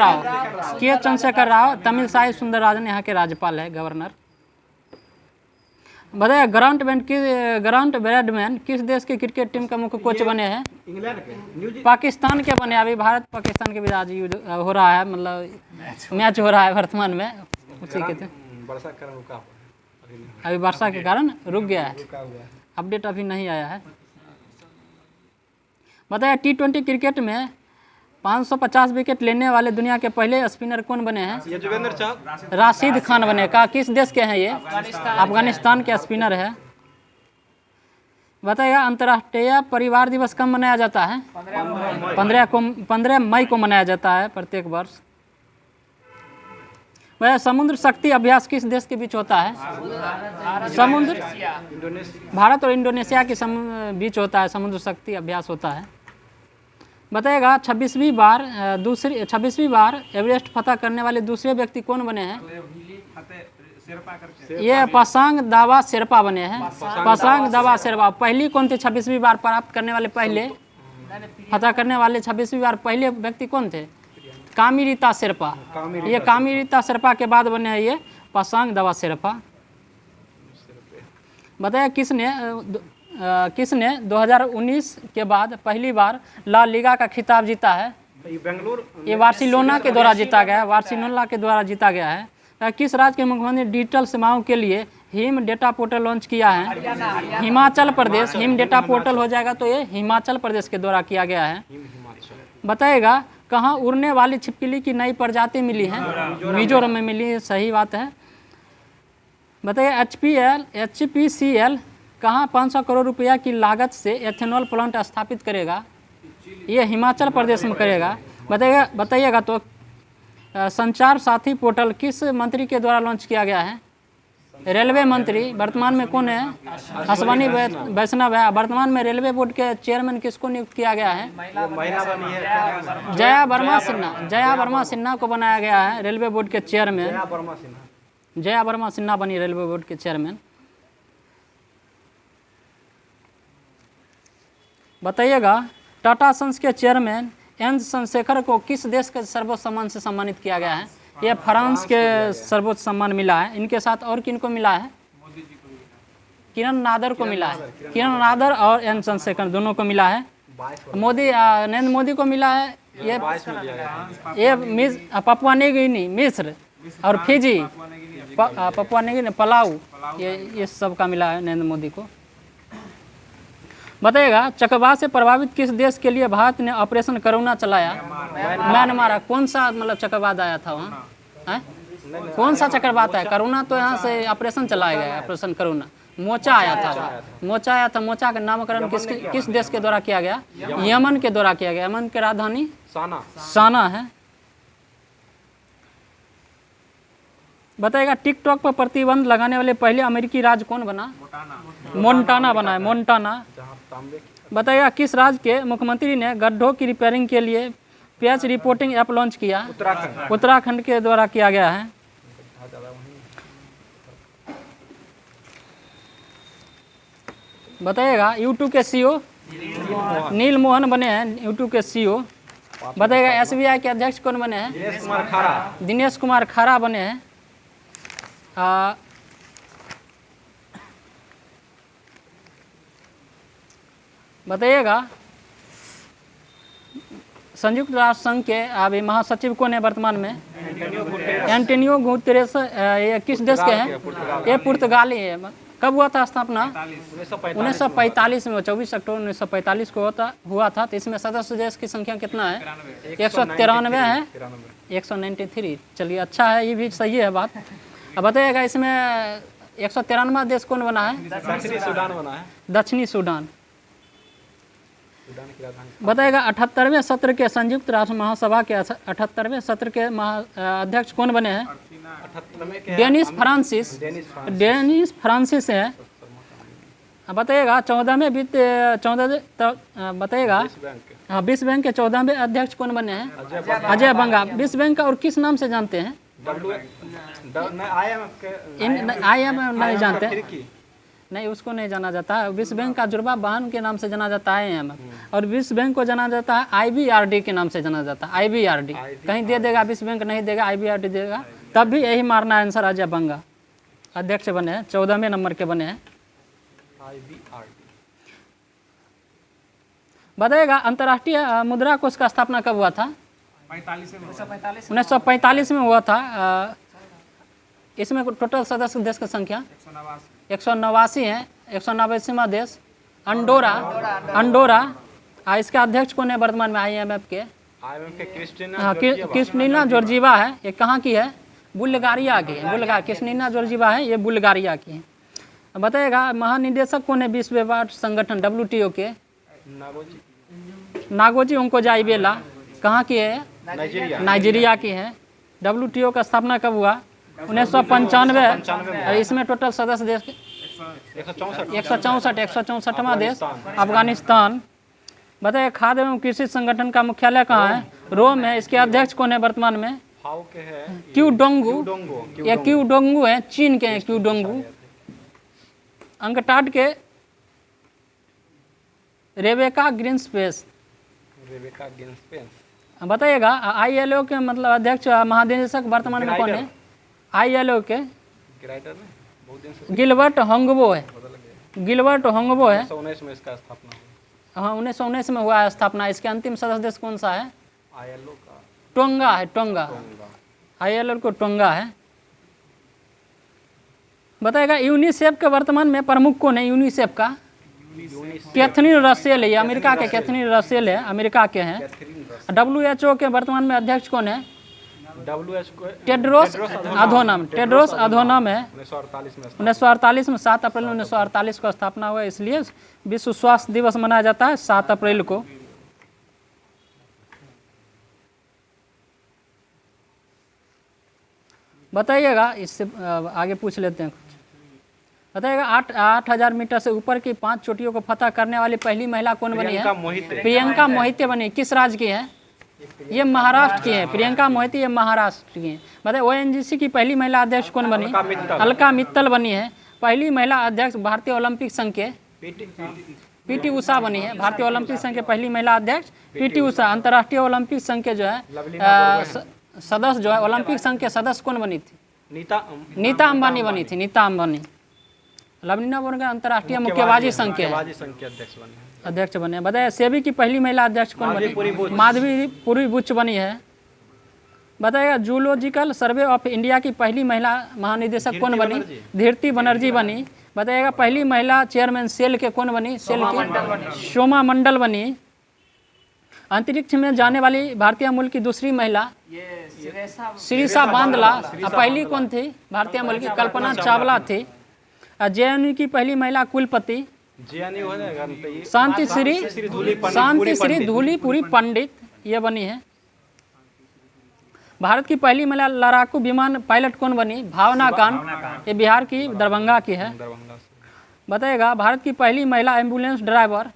राव। तमिलसाई सुंदरराजन यहाँ के राज्यपाल है, गवर्नर। बताइए, ग्रांट ब्रैडमैन किस देश के क्रिकेट टीम का मुख्य कोच बने हैं? पाकिस्तान के बने। अभी भारत पाकिस्तान के बीच आज हो रहा है, मतलब मैच हो रहा है वर्तमान में, उसी के थे। अभी वर्षा के कारण रुक गया है। अपडेट अभी नहीं आया है। बताइए, T20 क्रिकेट में 550 विकेट लेने वाले दुनिया के पहले स्पिनर कौन बने हैं? युजवेंद्र चहल। राशिद खान बने। का किस देश के हैं ये? अफगानिस्तान के स्पिनर है। बताइएगा अंतर्राष्ट्रीय परिवार दिवस कब मनाया जाता है? 15 मई को मनाया जाता है प्रत्येक वर्ष। वह समुद्र शक्ति अभ्यास किस देश के बीच होता है? समुद्र भारत और इंडोनेशिया के बीच होता है, समुद्र शक्ति अभ्यास होता है। बताइएगा 26वीं बार एवरेस्ट फतह करने वाले दूसरे व्यक्ति कौन बने हैं? ये पासांग दावा शेरपा बने हैं। पासांग दावा शेरपा पहली कौन थे 26वीं बार प्राप्त करने वाले? पहले फतह करने वाले 26वीं बार पहले व्यक्ति कौन थे? कामिरिता शेरपा। ये कामिरिता शेरपा के बाद बने हैं ये पासांग दावा शेरपा। बताइए किसने 2019 के बाद पहली बार ला लीगा का खिताब जीता है? ये बार्सिलोना के द्वारा जीता गया है। बार्सिलोना के द्वारा जीता गया है। किस राज्य के मुख्यमंत्री डिजिटल सेवाओं के लिए हिम डेटा पोर्टल लॉन्च किया है? Himachal Pradesh. Him data portal हो जाएगा तो ये हिमाचल प्रदेश के द्वारा किया गया है। बताइएगा कहाँ उड़ने वाली छिपकली की नई प्रजाति मिली है? मिजोरम में मिली है, सही बात है। बताइए HPCL कहाँ 500 करोड़ रुपया की लागत से एथेनॉल प्लांट स्थापित करेगा? ये हिमाचल प्रदेश में करेगा। बताइएगा तो संचार साथी पोर्टल किस मंत्री के द्वारा लॉन्च किया गया है? रेलवे मंत्री। वर्तमान में कौन है? अश्वनी वैष्णव है। वर्तमान में रेलवे बोर्ड के चेयरमैन किसको नियुक्त किया गया है? जया वर्मा सिन्हा। जया वर्मा सिन्हा को बनाया गया है रेलवे बोर्ड के चेयरमैन। जया वर्मा सिन्हा बनी रेलवे बोर्ड के चेयरमैन। बताइएगा टाटा सन्स के चेयरमैन एन चंद्रशेखर को किस देश के सर्वोच्च सम्मान से सम्मानित किया गया है? यह फ्रांस के सर्वोच्च सम्मान मिला है। इनके साथ और किन को मिला है? किरण नादर को मिला है। किरण नादर और एन चंद्रशेखर दोनों को मिला है। नरेंद्र मोदी को मिला है ये पपुआ न्यू मिस्र और फिजी, पपुआ न्यू पलाऊ, ये सब का मिला है नरेंद्र मोदी को। बताइएगा चक्रवात से प्रभावित किस देश के लिए भारत ने ऑपरेशन करुणा चलाया? म्यांमार। कौन सा मतलब चक्रवात आया था वहाँ? कौन सा चक्रवात है? करुणा तो यहाँ से ऑपरेशन चलाया गया, ऑपरेशन करुणा। मोचा आया था वहाँ, मोचा आया था। मोचा का नामकरण किस देश के द्वारा किया गया? यमन के द्वारा किया गया। यमन की राजधानी साना है। बताइएगा टिकटॉक पर प्रतिबंध लगाने वाले पहले अमेरिकी राज्य कौन बना? मोन्टाना बना है, मोन्टाना। बताइएगा किस राज्य के मुख्यमंत्री ने गड्ढों की रिपेयरिंग के लिए पैच रिपोर्टिंग ऐप लॉन्च किया? उत्तराखंड के द्वारा किया गया है। बताइएगा यूट्यूब के CEO नील मोहन बने हैं यूट्यूब के CEO। बताइएगा SBI के अध्यक्ष कौन बने हैं? दिनेश कुमार खारा बने हैं। बताइएगा संयुक्त राष्ट्र संघ के अभी महासचिव कौन है वर्तमान में? Antonio Guterres. ये किस देश के हैं? ये पुर्तगाली है। कब हुआ था स्थापना? 1945 में। 24 अक्टूबर 1945 को हुआ था। तो इसमें सदस्य देश की संख्या कितना है? 193 है। 193। चलिए अच्छा है, ये भी सही है बात। अब बताइएगा इसमें 193वां देश कौन बना है? दक्षिणी सूडान बना है। दक्षिणी सूडान। बताइएगा 78वें सत्र के संयुक्त राष्ट्र महासभा के 78वें सत्र के अध्यक्ष कौन बने हैं? डेनिस फ्रांसिस है। बताइएगा 14वें बताइएगा हाँ विश्व बैंक के 14वें अध्यक्ष कौन बने हैं? अजय बंगा। विश्व बैंक का और किस नाम से जानते हैं? IMF नहीं जानते, नहीं उसको नहीं जाना जाता है। विश्व बैंक का जुड़वा बहन के नाम से जाना जाता है IMF, और विश्व बैंक को जाना जाता है IBRD के नाम से जाना जाता है। IBRD कहीं दे देगा, विश्व बैंक नहीं देगा, IBRD देगा। तब भी यही मारना आंसर। अजय बंगा अध्यक्ष बने हैं, 14वें नंबर के बने हैं। बताइएगा अंतर्राष्ट्रीय मुद्रा कोष का स्थापना कब हुआ था? 1945 में हुआ था। इसमें टोटल सदस्य देश की संख्या 189 है। 189वां देश अंडोरा। इसका अध्यक्ष कौन है वर्तमान में IMF के? IMF के क्रिस्टीना हाँ जॉर्जिएवा। क्रिस्टीना जॉर्जिएवा है। ये कहाँ की है? बुल्गारिया की है। क्रिस्टीना जॉर्जिएवा है, ये बुल्गारिया की है। अब बताइएगा महानिदेशक कौन है विश्व व्यापार संगठन WTO के? Ngozi, Ngozi Okonjo Iweala. कहाँ की है? नाइजीरिया। नाइजीरिया की है। WTO का स्थापना कब हुआ? 1995। और इसमें टोटल सदस्य देश 164वां देश अफगानिस्तान। बताइए खाद्य एवं कृषि संगठन का मुख्यालय कहाँ है? रोम है। इसके अध्यक्ष कौन है वर्तमान में? फाओ के है क्यू डोंगू। डोंगो। ये क्यू डोंगू है, चीन के हैं क्यू डोंगू। अंकटाड के रेबेका ग्रीन्सपेस। रेबेका गिन्सपेस। बताइएगा ILO के मतलब अध्यक्ष महानिदेशक वर्तमान में कौन है? ILO के ग्राइडर में बहुत दिन से गिलबर्ट होंगबो है। गिलबर्ट होंगबो है। 1919 में इसका स्थापना हुई। हाँ 1919 में हुआ है स्थापना। इसके अंतिम सदस्य देश कौन सा है? ILO का टोंगा है। टोंगा ILO को टोंगा है। बताएगा यूनिसेफ के वर्तमान में प्रमुख कौन है? यूनिसेफ का कैथरीन रसेल है। ये अमेरिका के कैथरीन रसेल है, अमेरिका के हैं। WHO के वर्तमान में अध्यक्ष कौन है? टेड्रोस अधोनम। टेड्रोस अधोनम है। 1948 में 1948 में 7 अप्रैल 1948 को स्थापना हुआ, इसलिए विश्व स्वास्थ्य दिवस मनाया जाता है 7 अप्रैल को। बताइएगा इससे आगे पूछ लेते हैं कुछ। बताइएगा 8,000 मीटर से ऊपर की 5 चोटियों को फतह करने वाली पहली महिला कौन बनी है? प्रियंका मोहिते बनी। किस राज्य की है? ये महाराष्ट्र की है। प्रियंका मोहिते ये महाराष्ट्र की है। बताइए ONGC की पहली महिला अध्यक्ष कौन बनी? अलका मित्तल बनी है। पहली महिला अध्यक्ष भारतीय ओलंपिक संघ के PT उषा बनी है। भारतीय ओलंपिक संघ के पहली महिला अध्यक्ष PT उषा। अंतर्राष्ट्रीय ओलंपिक संघ के जो है सदस्य जो है ओलंपिक संघ के सदस्य कौन बनी थी? नीता अंबानी बनी थी। नीता अंबानी। लवलीना बोर्गा अंतर्राष्ट्रीय मुक्केबाजी संघ के अध्यक्ष बने। बताइए सेबी की पहली महिला अध्यक्ष कौन बनी? माधवीपुरी बुच बनी है। बताइएगा जूलॉजिकल सर्वे ऑफ इंडिया की पहली महिला महानिदेशक कौन बनी? धीरती बनर्जी बनी। बताइएगा पहली महिला चेयरमैन सेल के कौन बनी? सेल की शोमा मंडल बनी। अंतरिक्ष में जाने वाली भारतीय मूल की दूसरी महिला सिरिसा बांदला। पहली कौन थी भारतीय मूल की? कल्पना चावला थी। JNU की पहली महिला कुलपति शांति श्री धूलीपुरी पंडित ये बनी है। भारत की पहली महिला लड़ाकू विमान पायलट कौन बनी? भावना कांत। ये बिहार की दरभंगा की है। बताइएगा भारत की पहली महिला एम्बुलेंस ड्राइवर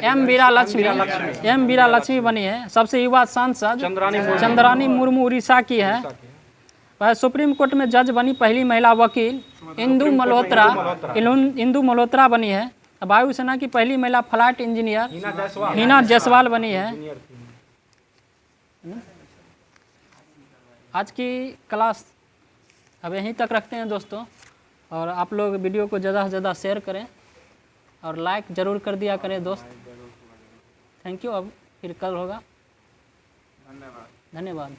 M वीरा लक्ष्मी बनी है। सबसे युवा सांसद चंद्रानी मुर्मू उड़ीसा की है। सुप्रीम कोर्ट में जज बनी पहली महिला वकील इंदु मल्होत्रा बनी है। वायुसेना की पहली महिला फ्लाइट इंजीनियर हिना जायसवाल बनी है। आज की क्लास अब यहीं तक रखते हैं दोस्तों, और आप लोग वीडियो को ज़्यादा से ज़्यादा शेयर करें और लाइक ज़रूर कर दिया करें दोस्त। Thank you. अब फिर कल होगा। धन्यवाद।